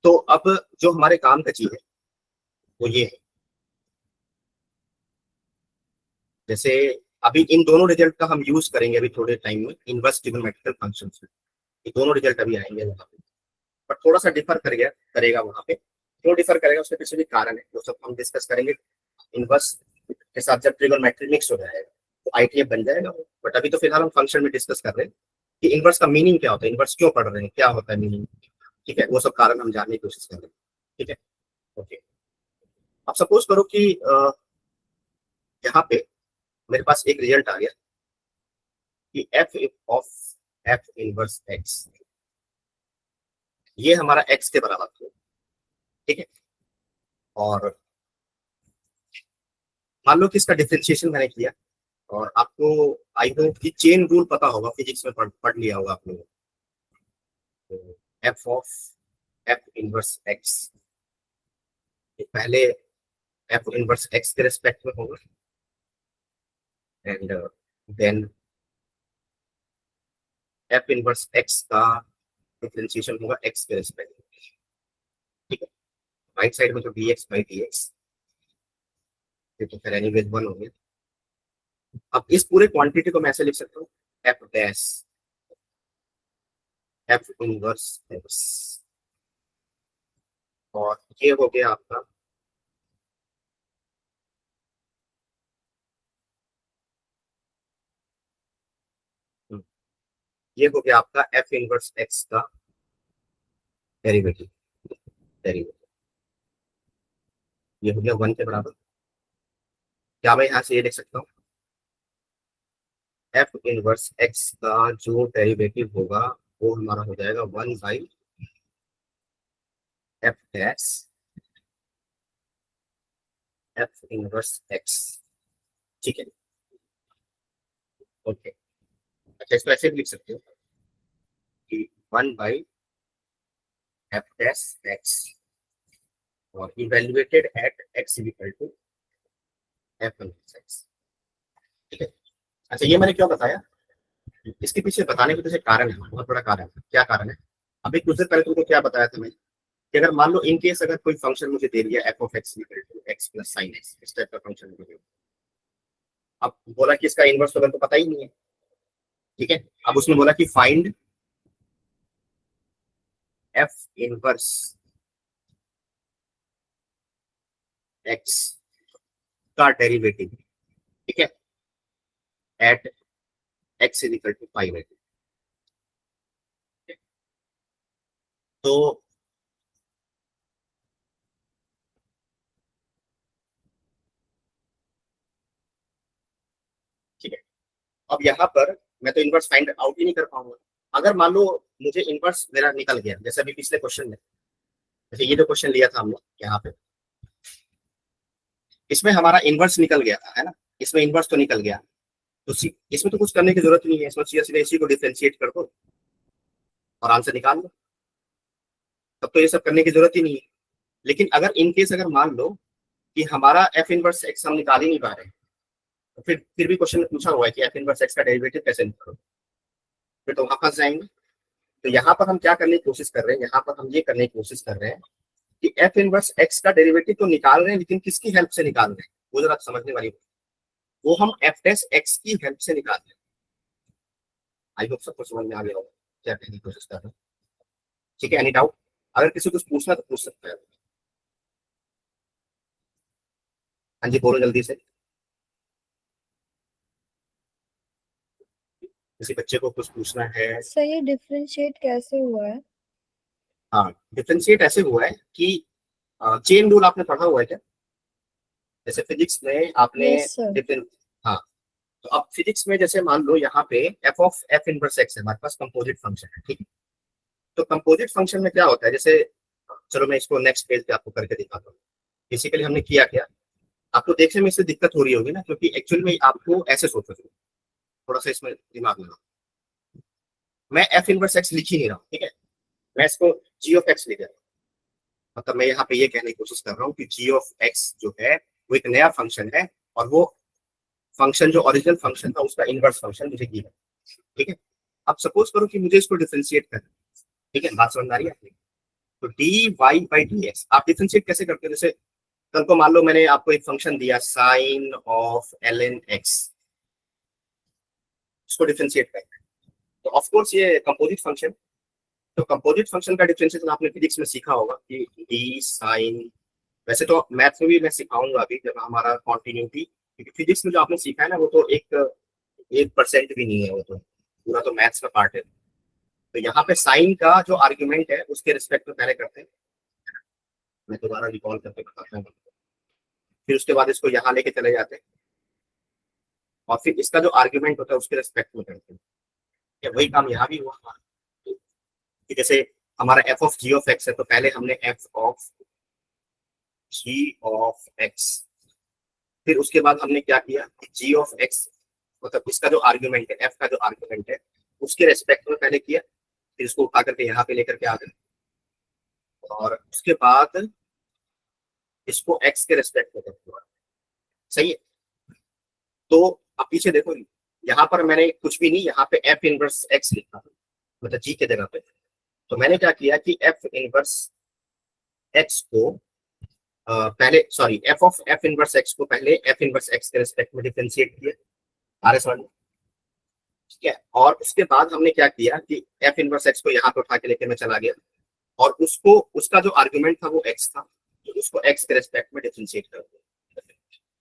तो अब जो हमारे काम का चीज है वो ये है, जैसे अभी इन दोनों रिजल्ट का हम यूज करेंगे अभी थोड़े टाइम में इनवर्स ट्रिग्नोमेट्रिकल फंक्शंस में, ये दोनों रिजल्ट अभी आएंगे वहां पे, बट थोड़ा सा डिफर करेगा वहां पे, क्यों डिफर करेगा उसके पीछे भी कारण है, वो सब हम डिस्कस करेंगे। इनवर्स के साथ जब ट्रिग्नोमेट्री मिक्स हो जाएगा तो आईटीएफ बन जाएगा, बट अभी तो फिलहाल हम फंक्शन में डिस्कस कर रहे हैं कि इनवर्स का मीनिंग क्या होता है, इनवर्स क्यों पढ़ रहे हैं, क्या होता है मीनिंग, ठीक है, वो सब कारण हम जानने की कोशिश कर रहे हैं। ठीक है, ओके। अब सपोज करो कि यहाँ पे मेरे पास एक रिजल्ट आ गया कि f of F inverse x, ये हमारा एक्स के बराबर है, ठीक है। और मान लो कि इसका डिफरेंशिएशन मैंने किया, और आपको आई होप कि चेन रूल पता होगा, फिजिक्स में पढ़ लिया होगा आप लोगों ने। तो f of F inverse x पहले एफ इनवर्स एक्स के रेस्पेक्ट में होगा, and then f inverse x का डिफरेंशिएशन होगा एक्स के रेस्पेक्ट में, ठीक है। राइट साइड में तो d x by d x, तो फिर एनीवेज 1 हो गया। अब इस पूरे क्वांटिटी को मैं ऐसे लिख सकता हूँ, F dash F inverse x, और ये हो गया आपका ये हो गया आपका एफ इनवर्स एक्स का डेरिवेटिव, ये हो गया 1 के बराबर। क्या मैं यहाँ से ये लिख सकता हूँ, एफ इनवर्स एक्स का जो डेरिवेटिव होगा वो हमारा हो जाएगा 1 by f dash F inverse x, ठीक है, ओके। अच्छा, इसको ऐसे भी लिख सकते हो कि 1 बाई एफ डैश एक्स और evaluated at x equal to f inverse x, ठीक है। अच्छा, ये मैंने क्यों बताया, इसके पीछे बताने के पीछे कारण है, बहुत बड़ा कारण है। क्या कारण है, अभी कुछ देर पहले तुमको क्या बताया था मैं, कि अगर मान लो इन केस अगर कोई फंक्शन मुझे दे दिया f of x equal to x plus sine x, इस टाइप का फंक्शन मुझे दे, अब बोला कि इसका इनवर्स तो पता ही नहीं है, ठीक है। अब उसने बोला कि फाइंड एफ इनवर्स एक्स का डेरिवेटिव, ठीक है, at x is equal to 5, तो ठीक है। अब यहाँ पर मैं तो इनवर्स फाइंड आउट ही नहीं कर पाऊंगा। अगर मान लो मुझे इनवर्स मेरा निकल गया, जैसे अभी पिछले क्वेश्चन में, जैसे ये जो क्वेश्चन लिया था हमने यहाँ पे, इसमें हमारा इनवर्स निकल गया था, है ना, इसमें इनवर्स तो निकल गया, तो इसमें तो कुछ करने की जरूरत नहीं है, इसमें सीधे इसी को डिफरेंशिएट कर दो और आंसर निकाल लो, तब तो ये सब करने की जरूरत ही नहीं है। लेकिन अगर इन केस अगर मान लो कि हमारा एफ इनवर्स एक्स हम निकाल ही नहीं पा रहे, तो फिर भी क्वेश्चन में पूछा हुआ है कि एफ इनवर्स एक्स का डेरिवेटिव कैसे निकालो, फिर तो वहां फंस जाएंगे। तो यहाँ पर हम क्या करने की कोशिश कर रहे हैं, यहाँ पर हम ये करने की कोशिश कर रहे हैं कि एफ इनवर्स एक्स का डेरिवेटिव तो निकाल रहे हैं, लेकिन किसकी हेल्प से निकाल रहे हैं, वो जरा समझने वाली, वो हम एफ डैश एक्स की हेल्प से निकाल रहे हैं। आई होप सबको समझ में आ गया होगा क्या कहने की कोशिश कर रहे हैं, ठीक है। एनी डाउट, अगर किसी को कुछ पूछना तो पूछ सकता है। हाँ जी, बोलो जल्दी से, किसी बच्चे को कुछ पूछना है।
सर ये डिफरेंशिएट कैसे हुआ है?
हाँ, डिफरेंशिएट ऐसे हुआ है कि चेन रूल आपने पढ़ा हुआ है क्या, जैसे फिजिक्स में आपने
Yes, sir.
डिफरेंट, हाँ, तो अब फिजिक्स में जैसे मान लो यहाँ पे F of F inverse x है, हमारे पास कंपोजिट फंक्शन है, ठीक है। तो कंपोजिट फंक्शन में क्या होता है, जैसे चलो मैं इसको नेक्स्ट पेज पे आपको करके दिखाता हूँ। बेसिकली हमने किया क्या, आपको देखने में इससे दिक्कत हो रही होगी ना, क्योंकि एक्चुअल में आपको ऐसे सोचो, थोड़ा सा इसमें दिमाग लगाओ। मैं एफ इनवर्स एक्स लिख ही नहीं रहा हूँ, ठीक है, मैं इसको जी ऑफ एक्स लिख रहा हूँ। मतलब मैं यहाँ पे ये कहने की कोशिश कर रहा हूँ कि जी ऑफ एक्स जो है वो एक नया फंक्शन है, और वो फंक्शन जो ओरिजिनल फंक्शन था उसका इनवर्स फंक्शन मुझे गिवन है, ठीक है। अब सपोज करो कि मुझे इसको डिफरेंशिएट करना है, ठीक है, बात समझ आ रही है आपको? तो d y by d x आप डिफरेंशिएट कैसे करते हैं, जैसे कल को मान लो मैंने आपको एक फंक्शन दिया sine of L N X, इसको डिफरेंशिएट करना है, तो ऑफ कोर्स ये कंपोजिट फंक्शन, तो कंपोजिट फंक्शन का डिफरेंशिएशन आपने फिजिक्स में सीखा होगा कि डी साइन, वैसे तो मैथ्स में भी मैं सिखाऊंगा अभी जब हमारा कॉन्टिन्यूटी, क्योंकि फिजिक्स में जो आपने सीखा है ना वो तो एक 1% भी नहीं है, वो तो पूरा तो मैथ्स का पार्ट है। तो यहाँ पे साइन का जो आर्ग्यूमेंट है उसके रिस्पेक्ट में पहले करते हैं, मैं दोबारा रिकॉल करके बताता हूँ, फिर उसके बाद इसको यहाँ लेके चले जाते हैं, और फिर इसका जो आर्ग्यूमेंट होता है उसके रिस्पेक्ट में करते हैं। क्या वही काम यहाँ भी हुआ हमारा, कि जैसे हमारा f of g of x है, तो पहले हमने f of g of x, फिर उसके बाद हमने क्या किया, जी ऑफ एक्स मतलब इसका जो आर्ग्यूमेंट है, एफ का जो आर्ग्यूमेंट है उसके रेस्पेक्ट में पहले किया, फिर इसको उठा करके यहाँ पे लेकर के आ गए, और उसके बाद इसको एक्स के रेस्पेक्ट में करके, सही है। तो अब पीछे देखो, यहाँ पर मैंने कुछ भी नहीं, यहाँ पे एफ इनवर्स एक्स लिखा मतलब जी के जगह पे, तो मैंने क्या किया कि एफ इनवर्स एक्स को पहले, sorry, F of F inverse x को पहले एफ इनवर्स एक्स के रेस्पेक्ट में डिफरेंशिएट किया, आर एस वन, ठीक है। और उसके बाद हमने क्या किया कि एफ इनवर्स एक्स को यहाँ पे उठा के लेके मैं चला गया, और उसको उसका जो आर्ग्यूमेंट था वो एक्स था, तो उसको एक्स के रेस्पेक्ट में डिफरेंशिएट कर दिया,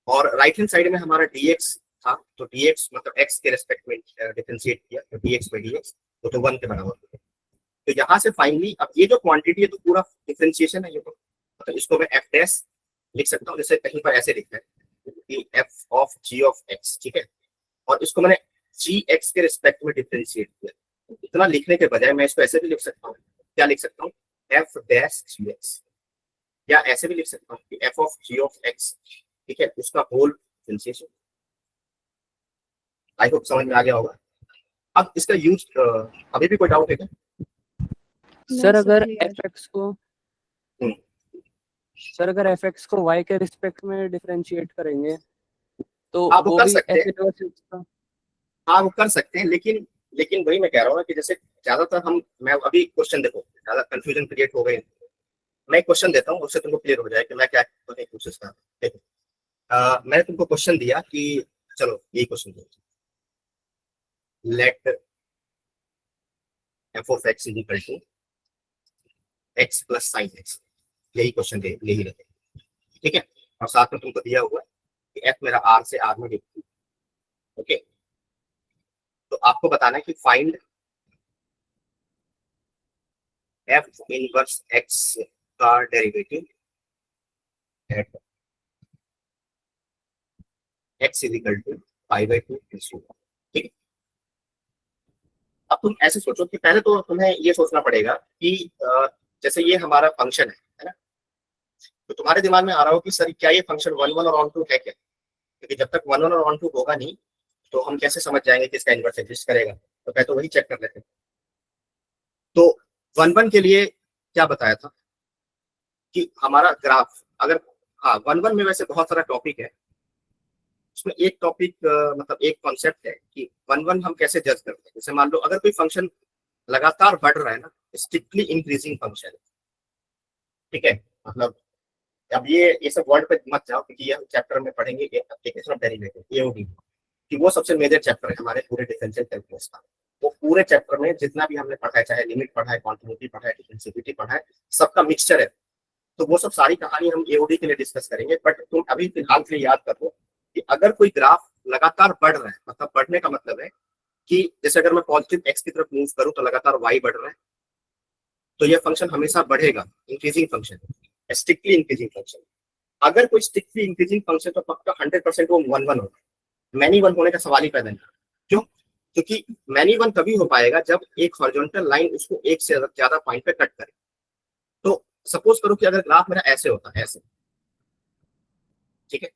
और राइट हैंड साइड में हमारा dx था, तो dx मतलब x के रेस्पेक्ट में डिफरेंशिएट किया, तो dx बाई dx तो 1 के बराबर हो गया। तो यहाँ से फाइनली अब ये जो क्वांटिटी है तो पूरा डिफरेंशिएशन है, ये तो मतलब इसको मैं एफ डैश लिख सकता हूँ, जैसे कहीं पर ऐसे लिखा है कि f of g of x, ठीक है, और इसको मैंने जी एक्स के रिस्पेक्ट में डिफरेंशिएट किया। इतना लिखने के बजाय मैं इसको ऐसे भी लिख सकता हूँ, क्या लिख सकता हूँ, एफ डैश जी एक्स, या ऐसे भी लिख सकता हूँ कि f of g of x, ठीक है, उसका होल डिफरेंशिएशन। आई होप समझ में आ गया होगा। अब इसका यूज अभी भी कोई डाउट है क्या?
सर
No,
अगर
clear.
fx को
हम्म।
सर अगर fx को y के रिस्पेक्ट में डिफरेंशिएट करेंगे तो
आप वो
वो
कर
भी
सकते हैं,
f इनवर्स x का,
हाँ वो कर सकते हैं, लेकिन लेकिन वही मैं कह रहा हूँ ना कि जैसे ज्यादातर हम, मैं अभी क्वेश्चन देखो ज्यादा कंफ्यूजन क्रिएट हो गई, मैं क्वेश्चन देता हूँ उससे तुमको क्लियर हो जाए कि मैं क्या करने की कोशिश कर रहा हूँ। देखो मैंने तुमको क्वेश्चन दिया कि चलो यही क्वेश्चन दो, let f of x is equal to x plus sine x, यही क्वेश्चन दे, यही रहते, ठीक है, और साथ में तुमको दिया हुआ है कि एफ मेरा आर से आर में डिफरेंस, ओके। तो आपको बताना है कि फाइंड एफ इनवर्स एक्स का derivative at x is equal to pi by 2 into, ठीक है। अब तुम ऐसे सोचो कि पहले तो तुम्हें ये सोचना पड़ेगा कि जैसे ये हमारा फंक्शन है ना, तो तुम्हारे दिमाग में आ रहा हो कि सर क्या ये फंक्शन 1 1 और ऑन टू है क्या, क्योंकि जब तक 1 1 और ऑन टू होगा नहीं तो हम कैसे समझ जाएंगे कि इसका इनवर्स एग्जिस्ट करेगा, तो पहले तो वही चेक कर लेते हैं। तो 1 1 के लिए क्या बताया था कि हमारा ग्राफ अगर, हाँ 1 1 में वैसे बहुत सारा टॉपिक है, उसमें एक टॉपिक मतलब एक कॉन्सेप्ट है कि 1 1 हम कैसे जज करते हैं। जैसे मान लो अगर कोई फंक्शन लगातार बढ़ रहा है ना, स्ट्रिक्टली इंक्रीजिंग फंक्शन, ठीक है, मतलब अब ये सब वर्ड पे मत जाओ क्योंकि ये हम चैप्टर में पढ़ेंगे एप्लीकेशन ऑफ डेरिवेटिव, एओडी, कि वो सबसे मेजर चैप्टर है हमारे पूरे डिफरेंशियल कैलकुलस का। वो पूरे चैप्टर में जितना भी हमने पढ़ा है, चाहे लिमिट पढ़ा है, कॉन्टिन्यूटी पढ़ा है, डिफरेंशिएबिलिटी पढ़ा है, सबका मिक्सचर है। तो वो सब सारी कहानी हम एओडी के लिए डिस्कस करेंगे, बट तुम अभी फिलहाल के लिए याद कर लो कि अगर कोई ग्राफ लगातार बढ़ रहा है, मतलब बढ़ने का मतलब है कि जैसे अगर मैं पॉजिटिव एक्स की तरफ मूव करूं तो लगातार वाई बढ़ रहा है, तो यह फंक्शन हमेशा बढ़ेगा, increasing function, strictly increasing function. अगर कोई स्ट्रिक्टली इंक्रीजिंग फंक्शन तो पक्का 100% वो 1 1 होगा, मैनी 1 होने का सवाल ही पैदा नहीं। क्यों? क्योंकि मैनी 1 तभी हो पाएगा जब एक हॉरिजॉन्टल लाइन उसको एक से ज्यादा पॉइंट पे कट करे। तो सपोज करो कि अगर ग्राफ मेरा ऐसे होता है, ऐसे, ठीक है,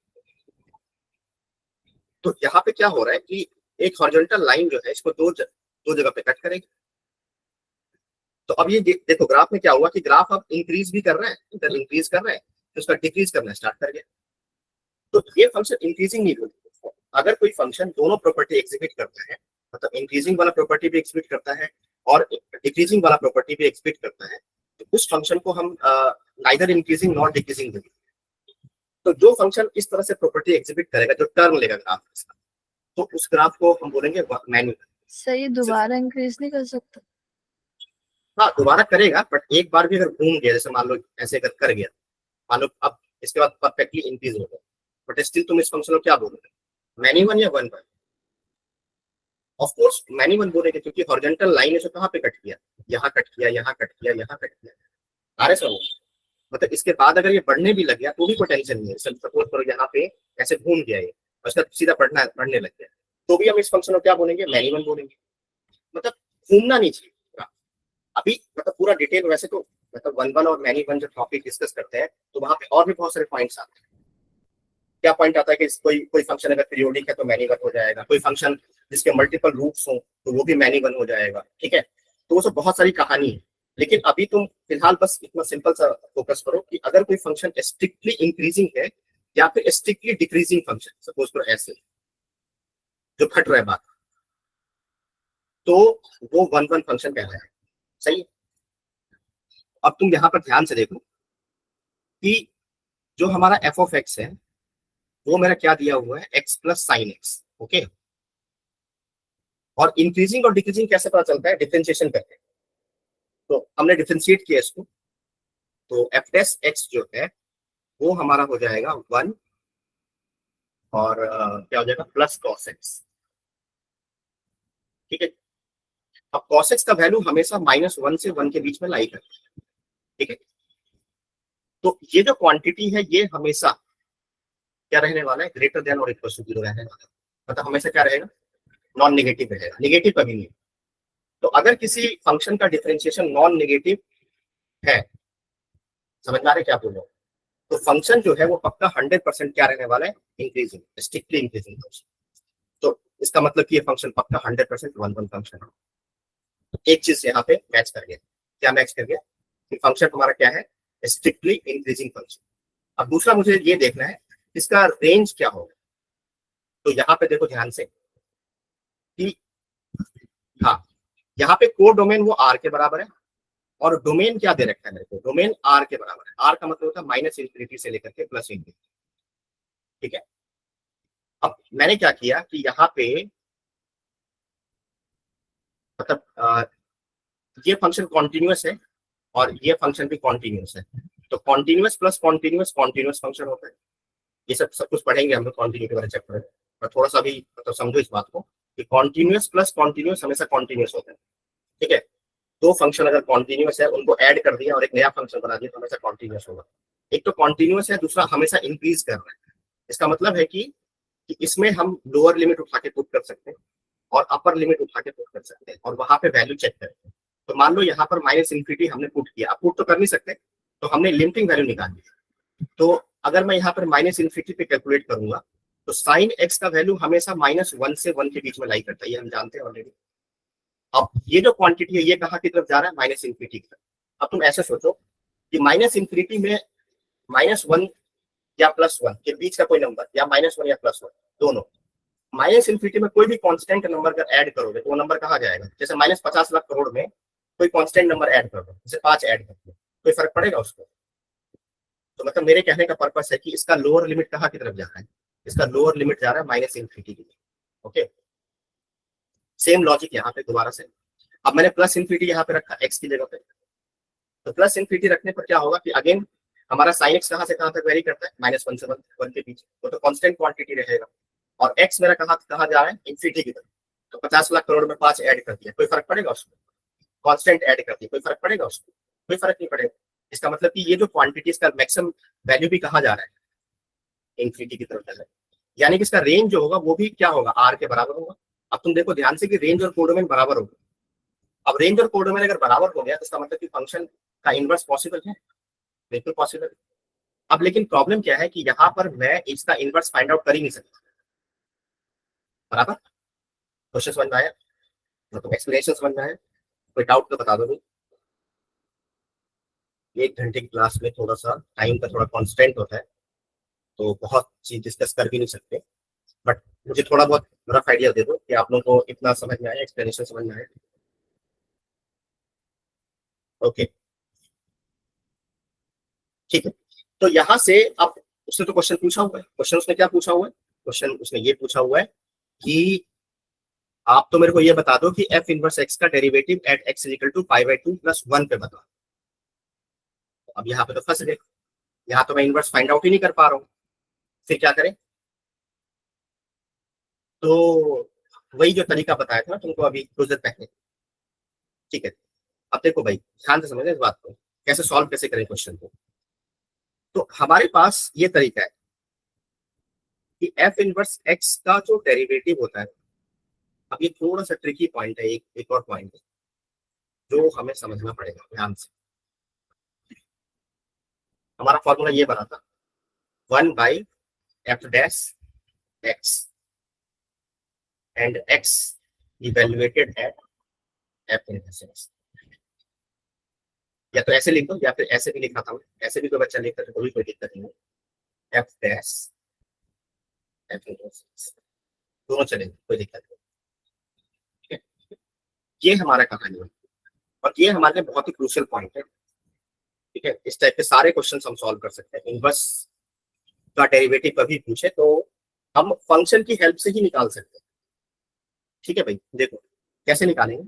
तो यहाँ पे क्या हो रहा है कि एक हॉरिजॉन्टल लाइन जो है इसको दो जगह पे कट करेगी। तो अब ये देखो ग्राफ में क्या हुआ कि ग्राफ अब इंक्रीज भी कर रहा है, इधर इंक्रीज कर रहा है, तो उसका डिक्रीज करना स्टार्ट कर गया। तो ये फंक्शन इंक्रीजिंग नहीं बोलते। अगर कोई फंक्शन दोनों प्रॉपर्टी एग्जीक्यूट करता है, मतलब इंक्रीजिंग वाला प्रॉपर्टी भी एग्जीक्यूट करता है और डिक्रीजिंग वाला प्रॉपर्टी भी एग्जीक्यूट करता है, तो उस फंक्शन को हम नाइदर इंक्रीजिंग नॉट डिक्रीजिंग बोलेंगे। तो जो फंक्शन इस तरह से प्रॉपर्टी एग्जीक्यूट करेगा, जो टर्म लेगा ग्राफ, तो उस ग्राफ को हम बोलेंगे मैन्युअल।
सही, दोबारा इंक्रीज नहीं कर सकता?
हाँ, दोबारा करेगा, बट एक बार भी अगर घूम गया, जैसे मान लो ऐसे कर गया, मान लो अब इसके बाद परफेक्टली इंक्रीज हो गया, बट स्टिल तुम इस फंक्शन को क्या बोलोगे, मैनी 1 या 1 1? ऑफ कोर्स मैनी 1 बोलेंगे, क्योंकि हॉरिजॉन्टल लाइन है जो कहाँ पे कट किया, यहाँ कट किया, यहाँ कट किया, यहाँ कट किया। आरे समझ, मतलब इसके बाद अगर ये बढ़ने भी लग गया तो भी कोई टेंशन नहीं है। सपोज करो यहाँ पे ऐसे घूम गया ये, उसका सीधा बढ़ने लग गया, तो भी हम इस फंक्शन को क्या बोलेंगे, मैनी 1 बोलेंगे। मतलब घूमना नहीं चाहिए अभी, मतलब पूरा डिटेल वैसे तो, मतलब 1 1 और मैनी 1 जो टॉपिक डिस्कस करते हैं तो वहां पे और भी बहुत सारे पॉइंट्स आते हैं। क्या पॉइंट आता है कि कोई फंक्शन अगर पीरियोडिक है तो मैनी 1 हो जाएगा, कोई फंक्शन जिसके मल्टीपल रूट्स हो तो वो भी मैनी 1 हो जाएगा, ठीक है। तो वो सब बहुत सारी कहानी है, लेकिन अभी तुम फिलहाल बस इतना सिंपल सा फोकस करो कि अगर कोई फंक्शन स्ट्रिक्टली इंक्रीजिंग है या फिर स्ट्रिक्टली डिक्रीजिंग फंक्शन, सपोज करो ऐसे जो घट रहा है बात, तो वो 1 1 फंक्शन कहलाता है। सही है। अब तुम यहां पर ध्यान से देखो कि जो हमारा एफ ऑफ एक्स है वो मेरा क्या दिया हुआ है, x plus sine x, okay. और इंक्रीजिंग और डिक्रीजिंग कैसे पता चलता है, डिफरेंशिएशन करके। तो हमने डिफरेंशिएट किया इसको, तो एफ डैश एक्स जो है वो हमारा हो जाएगा 1 और क्या हो जाएगा, प्लस कॉस एक्स, ठीक है। अब कॉस एक्स का वैल्यू हमेशा -1 से 1 के बीच में लाई करता है, ठीक है। तो ये जो क्वांटिटी है ये हमेशा क्या रहने वाला है, ग्रेटर देन और इक्वल टू 0 रहने वाला है। मतलब हमेशा क्या रहेगा, नॉन नेगेटिव रहेगा, नेगेटिव कभी नहीं। तो अगर किसी फंक्शन का डिफरेंशिएशन नॉन नेगेटिव है, समझ में आ रहा है क्या बोल रहा हूं, तो फंक्शन जो है वो पक्का 100% क्या रहने वाला है, इंक्रीजिंग, स्ट्रिक्टली इंक्रीजिंग फंक्शन। तो इसका मतलब कि ये फंक्शन पक्का 100% 1 1 फंक्शन है। तो एक चीज यहाँ पे मैच कर गया, क्या मैच कर गया कि फंक्शन हमारा क्या है, स्ट्रिक्टली इंक्रीजिंग फंक्शन। अब दूसरा मुझे ये देखना है इसका रेंज क्या होगा। तो यहाँ पे देखो ध्यान से कि हाँ, यहाँ पे कोड डोमेन वो आर के बराबर है और डोमेन क्या दे रखा है मेरे को, डोमेन आर के बराबर है। आर का मतलब होता है -∞ से लेकर के +∞, ठीक है। अब मैंने क्या किया कि यहाँ पे मतलब ये फंक्शन कॉन्टिन्यूअस है और ये फंक्शन भी कॉन्टिन्यूअस है। तो continuous plus continuous continuous function होता है। ये सब कुछ पढ़ेंगे हम लोग कॉन्टिन्यू के बारे में चेक करेंगे, पर थोड़ा सा भी मतलब समझो इस बात को कि कॉन्टिन्यूअस प्लस कॉन्टिन्यूअस हमेशा कॉन्टिन्यूअस होता है, ठीक है। दो फंक्शन अगर कॉन्टिन्यूअस है उनको ऐड कर दिया और एक नया फंक्शन बना दिया तो हमेशा कॉन्टिन्यूअस होगा। एक तो कॉन्टिन्यूअस है, दूसरा हमेशा इंक्रीज कर रहा है। इसका मतलब है कि इसमें हम लोअर लिमिट उठा के पुट कर सकते हैं और अपर लिमिट उठा के पुट कर सकते हैं और वहां पे वैल्यू चेक करें। तो मान लो यहाँ पर -∞ हमने पुट किया, अब पुट तो कर नहीं सकते तो हमने लिमिटिंग वैल्यू निकाल दी। तो अगर मैं यहाँ पर -∞ पे कैलकुलेट करूंगा तो साइन एक्स का वैल्यू हमेशा -1 से 1 के बीच में लाई करता है, ये हम जानते हैं ऑलरेडी। अब ये जो क्वांटिटी है ये कहाँ की तरफ जा रहा है, -∞ की तरफ। अब तुम ऐसे सोचो कि -∞ में -1 या +1 के बीच का कोई नंबर, या -1 या +1 दोनों, -∞ में कोई भी कांस्टेंट नंबर अगर ऐड करोगे तो वो नंबर कहाँ जाएगा। जैसे -50 लाख करोड़ में कोई कांस्टेंट नंबर ऐड कर दो, जैसे 5 ऐड कर दो, कोई फर्क पड़ेगा उसको। तो मतलब मेरे कहने का पर्पस है कि इसका लोअर लिमिट कहाँ की तरफ जा रहा है, इसका लोअर लिमिट जा रहा है -∞ की तरफ, ओके। सेम लॉजिक यहाँ पे दोबारा से, अब मैंने +∞ यहाँ पे रखा x की जगह पे, तो +∞ रखने पर क्या होगा कि अगेन हमारा sin x कहाँ से कहाँ तक वेरी करता है, -1 से 1 के बीच, तो कांस्टेंट क्वांटिटी रहेगा। और x मेरा कहाँ जा रहा है, इंफिनिटी की तरफ। तो 50 लाख करोड़ में 5 ऐड कर दिया, कोई फर्क पड़ेगा उसको। कांस्टेंट ऐड कर दिया, कोई फर्क पड़ेगा उसको, कोई फर्क नहीं पड़ेगा। इसका मतलब कि ये जो क्वांटिटी इसका मैक्सिमम वैल्यू भी कहाँ जा रहा है, इंफिनिटी की तरफ जा रहा है, यानी कि इसका रेंज जो होगा वो भी क्या होगा, आर के बराबर होगा। अब तुम देखो ध्यान से कि रेंज और कोडोमेन बराबर होगा। अब रेंज और कोडोमेन अगर बराबर हो गया तो इसका मतलब कि फंक्शन का इनवर्स पॉसिबल है, बिल्कुल पॉसिबल है। अब लेकिन प्रॉब्लम क्या है कि यहाँ पर मैं इसका इनवर्स फाइंड आउट कर ही नहीं सकता, बराबर। क्वेश्चन समझ में आया, मतलब एक्सप्लेनेशन समझ में आया, कोई डाउट तो बता दो भाई। 1 घंटे की क्लास में थोड़ा सा टाइम का थोड़ा कॉन्स्टेंट होता है, तो बहुत चीज डिस्कस कर भी नहीं सकते, बट मुझे थोड़ा बहुत रफ आइडिया दे दो कि आप लोगों को इतना समझ में आया, एक्सप्लेनेशन समझ में आया। ओके ठीक है, तो यहाँ से अब उसने तो क्वेश्चन पूछा हुआ है, क्वेश्चन उसने क्या पूछा हुआ है, क्वेश्चन उसने ये पूछा हुआ है कि आप तो मेरे को ये बता दो कि एफ इनवर्स एक्स का derivative at x equal to pi by 2 plus 1 पे बताओ। अब यहाँ पे तो फंस गए, यहाँ तो मैं इनवर्स फाइंड आउट ही नहीं कर पा रहा हूँ, फिर क्या करें। तो वही जो तरीका बताया था तुमको अभी कुछ देर पहले, ठीक है। अब देखो भाई ध्यान से समझना इस बात को, कैसे सॉल्व कैसे करें क्वेश्चन को। तो हमारे पास ये तरीका है कि एफ इनवर्स एक्स का जो डेरिवेटिव होता है, अब ये थोड़ा सा ट्रिकी पॉइंट है, एक और पॉइंट है जो हमें समझना पड़ेगा ध्यान से। हमारा फॉर्मूला ये बना था 1/f' x and x evaluated at f inverse x। या तो ऐसे लिख दो या फिर ऐसे भी लिखा था, ऐसे भी कोई बच्चा लिखता है तो कोई दिक्कत नहीं है, f' f इनवर्स x दोनों चलेंगे, कोई दिक्कत नहीं। ठीक है, ये हमारा कहानी है और ये हमारे लिए बहुत ही क्रूशियल पॉइंट है। ठीक है, इस टाइप के सारे क्वेश्चन हम सॉल्व कर सकते हैं। इनवर्स का डेरिवेटिव कभी पूछे तो हम फंक्शन की हेल्प से ही निकाल सकते हैं। ठीक है भाई, देखो कैसे निकालेंगे।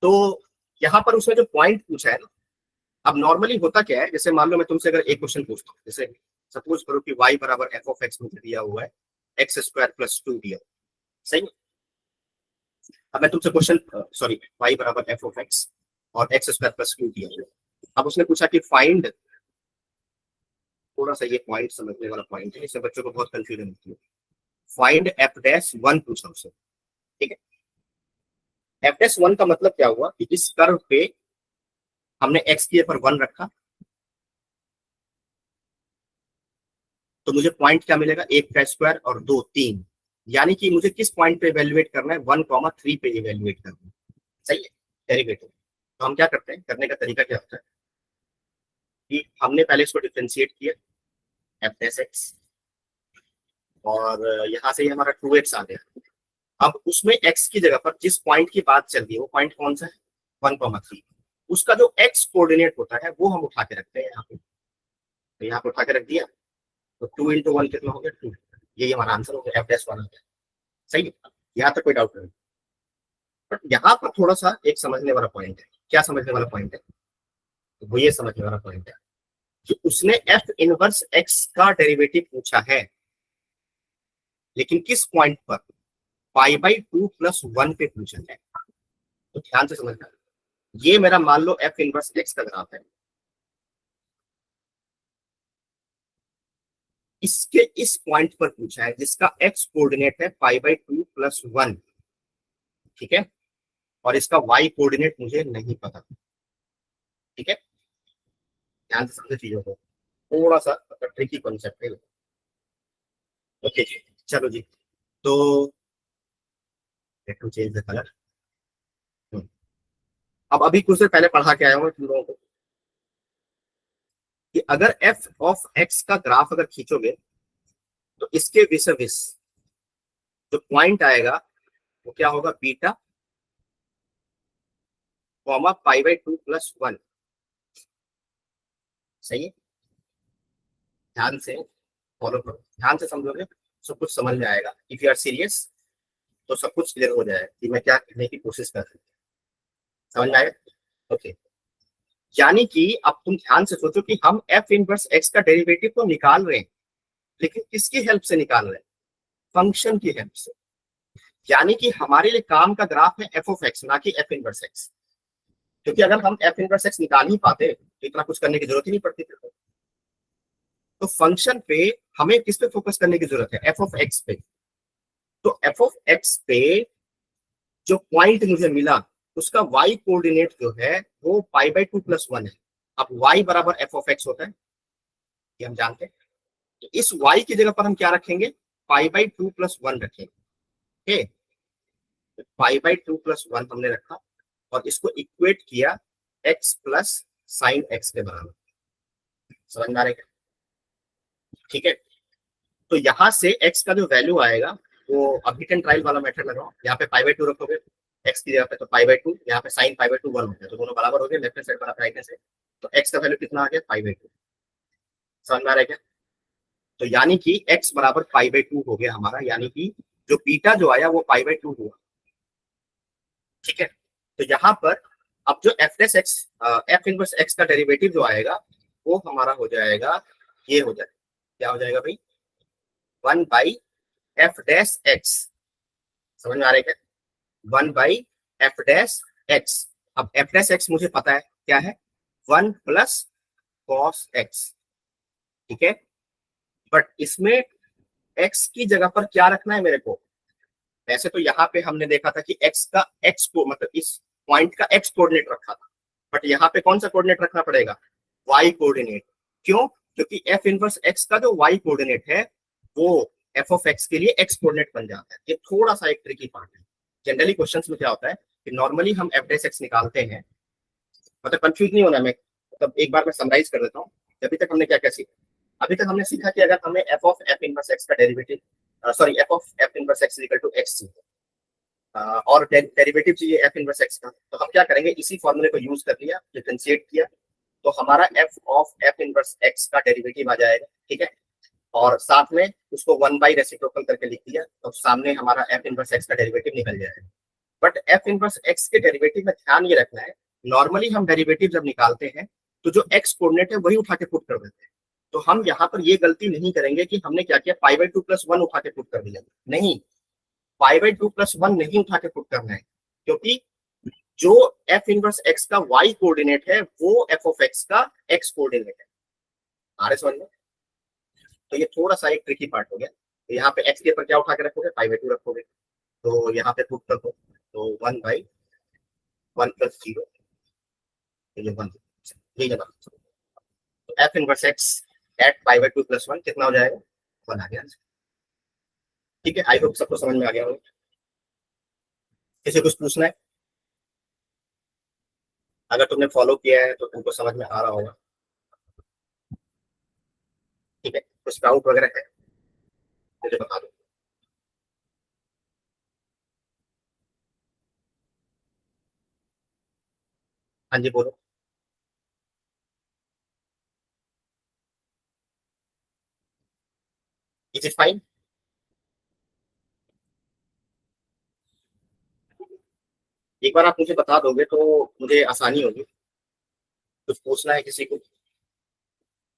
तो यहाँ पर उसने जो पॉइंट पूछा है ना, अब नॉर्मली होता क्या है, जैसे मान लो मैं तुमसे अगर एक क्वेश्चन पूछता हूँ, जैसे सपोज करो कि y बराबर एफ ऑफ एक्स मुझे दिया हुआ है, एक्स स्क्वायर प्लस 2 दिया, सही है। अब मैं तुमसे क्वेश्चन सॉरी y बराबर एफ ऑफ एक्स और एक्स स्क्वायर प्लस 2 दिया हुआ है। अब उसने पूछा कि फाइंड, थोड़ा सा ये पॉइंट समझने वाला पॉइंट है, इससे बच्चों को बहुत कंफ्यूजन होती है। फाइंड एफ डैश 1 पूछा उससे, ठीक है। एफ डैश 1 का मतलब क्या हुआ कि इस कर्व पे हमने एक्स की पर 1 रखा, तो मुझे पॉइंट क्या मिलेगा, 1 का स्क्वायर और 2 3, यानी कि मुझे किस पॉइंट पे इवेल्युएट करना है, 1,3 पे इवेल्युएट करना है, सही है, डेरिवेटिव। तो हम क्या करते हैं, करने का तरीका क्या होता है कि हमने पहले इसको डिफरेंशिएट किया एफ डैश एक्स, और यहाँ से हमारा 2x आ गया। अब उसमें x की जगह पर जिस पॉइंट की बात चल रही है वो पॉइंट कौन सा है, 1,3, उसका जो x कोऑर्डिनेट होता है वो हम उठा के रखते हैं यहाँ पे, तो यहाँ पे उठा के रख दिया, तो 2 × 1 कितना हो गया 2, यही हमारा आंसर हो गया, f'1 हो गया, सही है। यहाँ तक कोई डाउट नहीं। बट यहाँ पर थोड़ा सा एक समझने वाला पॉइंट है, क्या समझने वाला पॉइंट है, तो वो ये समझने वाला पॉइंट है कि उसने एफ इनवर्स एक्स का डेरिवेटिव पूछा है, लेकिन किस पॉइंट पर, π/2 + 1 पे पूछा है। तो ध्यान से समझना, ये मेरा मान लो एफ इनवर्स एक्स का ग्राफ है, इसके इस पॉइंट पर पूछा है जिसका एक्स कोऑर्डिनेट है π/2 + 1, ठीक है, और इसका वाई कोऑर्डिनेट मुझे नहीं पता। ठीक है, ध्यान से समझे चीजों को, थोड़ा सा ट्रिकी कॉन्सेप्ट है। ओके जी, चलो जी, तो टू चेंज द कलर। अब अभी कुछ देर पहले पढ़ा के आया हूँ तुम लोगों को कि अगर एफ ऑफ एक्स का ग्राफ अगर खींचोगे तो इसके विस विस जो पॉइंट आएगा वो क्या होगा, बीटा कॉमा π/2 + 1, सही है। ध्यान से फॉलो करो, ध्यान से समझोगे सब कुछ समझ में आएगा। इफ यू आर सीरियस तो सब कुछ क्लियर हो जाएगा कि मैं क्या कहने की कोशिश कर रहा हूँ, समझ में आएगा। ओके, यानी कि अब तुम ध्यान से सोचो कि हम एफ इनवर्स एक्स का डेरिवेटिव तो निकाल रहे हैं, लेकिन किसकी हेल्प से निकाल रहे हैं, फंक्शन की हेल्प से। यानी कि हमारे लिए काम का ग्राफ है एफ ऑफ एक्स, ना कि एफ इनवर्स एक्स, क्योंकि अगर हम एफ इनवर्स एक्स निकाल ही पाते तो इतना कुछ करने की जरूरत ही नहीं पड़ती। तो फंक्शन पे हमें किस पे फोकस करने की जरूरत है, एफ ऑफ एक्स पे। तो एफ ऑफ एक्स पे जो पॉइंट मुझे मिला उसका वाई कोऑर्डिनेट जो है वो पाई बाई टू प्लस वन है। अब वाई बराबर एफ ऑफ एक्स होता है, ये हम जानते हैं। तो इस वाई की जगह पर हम क्या रखेंगे, pi by two plus one रखेंगे। Okay, pi by two plus one हमने रखा और इसको इक्वेट किया एक्स प्लस साइन एक्स के बराबर। समझ में आ रहा है क्या? ठीक है, तो यहां से x का जो वैल्यू आएगा वो अभिटन ट्रायल वाला मेथड लगाओ। यहाँ पे पाई बाई टू रखोगे x की जगह पे, तो पाई बाई टू, यहाँ पे sine pi by to one हो गया, तो दोनों बराबर हो गए, लेफ्ट हैंड साइड बराबर राइट हैंड साइड। तो x का वैल्यू कितना आ गया, पाई बाई टू। समझ में आ रहा है क्या? तो यानी कि x बराबर पाई बाई टू हो गया हमारा, यानी कि जो बीटा जो आया वो पाई बाई टू हुआ। ठीक है, तो यहाँ पर अब जो एफ डेस एक्स, एफ इनवर्स एक्स का डेरिवेटिव जो आएगा वो हमारा हो जाएगा, ये हो जाएगा, क्या हो जाएगा भाई, one by f dash x. समझ में आ रहा है क्या, one by f dash x. अब एफ डैश एक्स मुझे पता है क्या है, वन प्लस कॉस एक्स। ठीक है, बट इसमें एक्स की जगह पर क्या रखना है मेरे को। वैसे तो यहाँ पे हमने देखा था कि एक्स का एक्स को मतलब इस पॉइंट का एक्स कोऑर्डिनेट रखा था, बट यहाँ पे कौन सा कोऑर्डिनेट रखना पड़ेगा, वाई कोऑर्डिनेट। क्यों, क्योंकि एफ इनवर्स एक्स का जो वाई कोऑर्डिनेट है वो एफ ऑफ एक्स के लिए एक्स कोऑर्डिनेट बन जाता है। ये थोड़ा सा एक ट्रिकी पार्ट है। जनरली क्वेश्चंस में क्या होता है कि नॉर्मली हम एफ डेस एक्स निकालते हैं, मतलब कंफ्यूज नहीं होना, मैं मतलब एक बार मैं समराइज कर देता हूँ। अभी तक हमने क्या क्या सीखा, अभी तक हमने सीखा कि अगर हमें F of F inverse x का derivative, sorry F of F inverse X equal to X और डेरिवेटिव चाहिए एफ इनवर्स एक्स का, तो हम क्या करेंगे, इसी फॉर्मूले को यूज कर लिया, डिफरेंशिएट किया, तो हमारा f of F inverse x का डेरिवेटिव आ जाएगा। ठीक है, और साथ में उसको वन बाई रेसिप्रोकल करके लिख दिया, तो सामने हमारा एफ इनवर्स एक्स का डेरिवेटिव निकल जाएगा। बट एफ इनवर्स एक्स के डेरिवेटिव में ध्यान ये रखना है, नॉर्मली हम डेरिवेटिव जब निकालते हैं तो जो एक्स कोऑर्डिनेट है वही उठा के पुट कर देते हैं। तो हम यहाँ पर ये गलती नहीं करेंगे कि हमने क्या किया, पाई बाई टू प्लस वन उठा के पुट कर दिया। नहीं, पाई बाई टू प्लस वन नहीं उठा के पुट करना है, क्योंकि जो एफ इनवर्स एक्स का वाई कोऑर्डिनेट है वो एफ ऑफ एक्स का एक्स कोऑर्डिनेट है। आ रहे समझ में? तो ये थोड़ा सा एक ट्रिकी पार्ट हो गया। तो यहाँ पे एक्स के ऊपर क्या उठा के रखोगे, पाई बाई टू रखोगे, तो यहाँ पे पुट कर दो, तो one by one plus zero, ये वन, ये जगह। तो f inverse x at pi by two plus one कितना हो जाएगा, वन आ गया। ठीक है, आई होप सबको समझ में आ गया होगा। किसी कुछ पूछना है, अगर तुमने फॉलो किया है तो तुमको समझ में आ रहा होगा। ठीक है, कुछ डाउट वगैरह है मुझे बता दो। हाँ जी बोलो। Is it fine? एक बार आप मुझे बता दोगे तो मुझे आसानी होगी। कुछ पूछना है किसी को?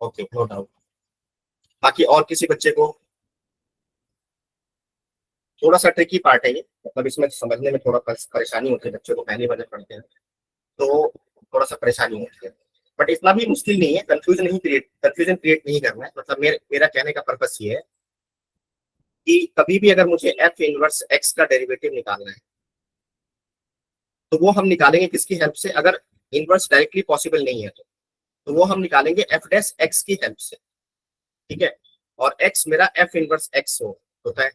Okay, no doubt. बाकी और किसी बच्चे को? थोड़ा सा ट्रिकी पार्ट है ये, मतलब इसमें समझने में थोड़ा परेशानी होती है, बच्चों को पहली बार पढ़ते हैं तो थोड़ा सा परेशानी होती है, बट इतना भी मुश्किल नहीं है। कंफ्यूजन क्रिएट नहीं करना है। मतलब मेरा कहने का पर्पस ये है कि कभी भी अगर मुझे एफ इनवर्स एक्स का डेरिवेटिव निकालना है तो वो हम निकालेंगे किसकी हेल्प से, अगर इनवर्स डायरेक्टली पॉसिबल नहीं है तो वो हम निकालेंगे एफ डैश एक्स की हेल्प से। ठीक है, और एक्स मेरा एफ इनवर्स एक्स होता है।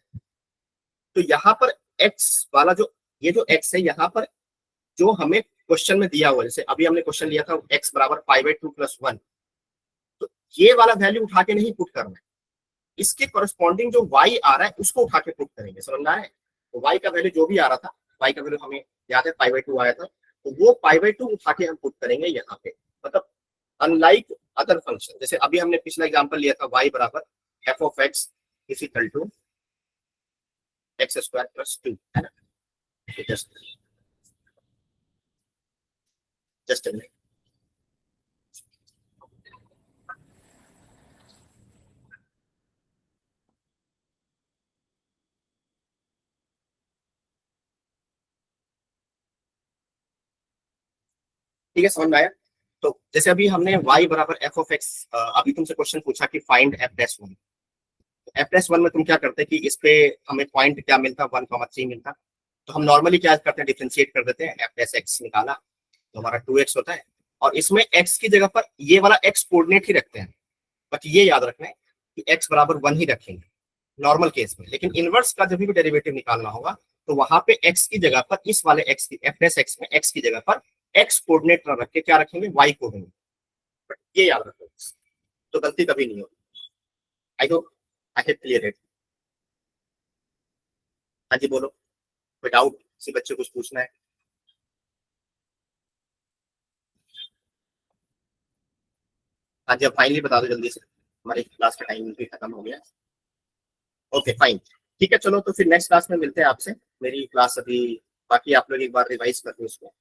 तो यहाँ पर एक्स वाला जो, ये जो एक्स है यहाँ पर जो हमें क्वेश्चन में दिया हुआ, जैसे अभी हमने क्वेश्चन लिया था एक्स बराबर पाई बाई टू प्लस वन, तो ये वाला वैल्यू उठा के नहीं पुट करना है, इसके करस्पॉन्डिंग जो y आ रहा है उसको उठा के पुट करेंगे। समझ में आया है? तो y का वैल्यू जो भी आ रहा था, y का वैल्यू हमें याद है पाई बाई टू आया था, तो वो पाई बाई टू उठा के हम पुट करेंगे यहाँ पे। मतलब अनलाइक अदर फंक्शन, जैसे अभी हमने पिछला एग्जांपल लिया था y बराबर f of x is equal to x square plus two, है ना? जस्ट ठीक है, समझ में आया? तो जैसे अभी हमने y बराबर एफ ऑफ एक्स, अभी तुमसे क्वेश्चन पूछा कि find F dash one. F dash one में तुम क्या करते कि इस पे हमें पॉइंट क्या मिलता, 1,3 मिलता। तो हम नॉर्मली क्या करते हैं, डिफरेंशिएट कर देते हैं, एफ डैश एक्स निकाला तो हमारा 2x होता है, और इसमें x की जगह पर ये वाला x कोऑर्डिनेट ही रखते हैं। बट ये याद रखना है कि x बराबर 1 ही रखेंगे नॉर्मल केस में, लेकिन इनवर्स का जब भी डेरिवेटिव निकालना होगा तो वहां पे x की जगह पर, इस वाले x की एफ डैश एक्स में x की जगह पर x कोऑर्डिनेट न रख के क्या रखेंगे, y कोऑर्डिनेट। बट ये याद रखो, तो गलती कभी नहीं होगी। I hope I have clear it. हाँ जी बोलो, कोई डाउट, किसी बच्चे कुछ पूछना है? हाँ जी, अब फाइनली बता दो जल्दी से, हमारी क्लास का टाइम भी खत्म हो गया। ओके फाइन, ठीक है, चलो तो फिर नेक्स्ट क्लास में मिलते हैं आपसे। मेरी क्लास अभी बाकी, आप लोग एक बार रिवाइज कर लो उसको,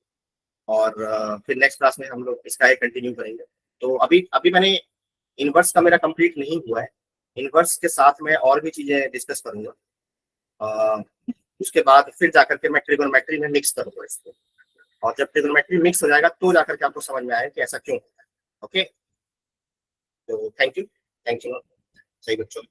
और फिर नेक्स्ट क्लास में हम लोग इसका एक कंटिन्यू करेंगे। तो अभी अभी मैंने इनवर्स का मेरा कंप्लीट नहीं हुआ है, इनवर्स के साथ मैं और भी चीजें डिस्कस करूंगा। उसके बाद फिर जाकर के मैं ट्रिगोनोमेट्री में मिक्स करूंगा इसको, और जब ट्रिगोनोमेट्री मिक्स हो जाएगा तो जाकर के आपको समझ में आएगा कि ऐसा क्यों होता है। ओके, तो थैंक यू सही बच्चों।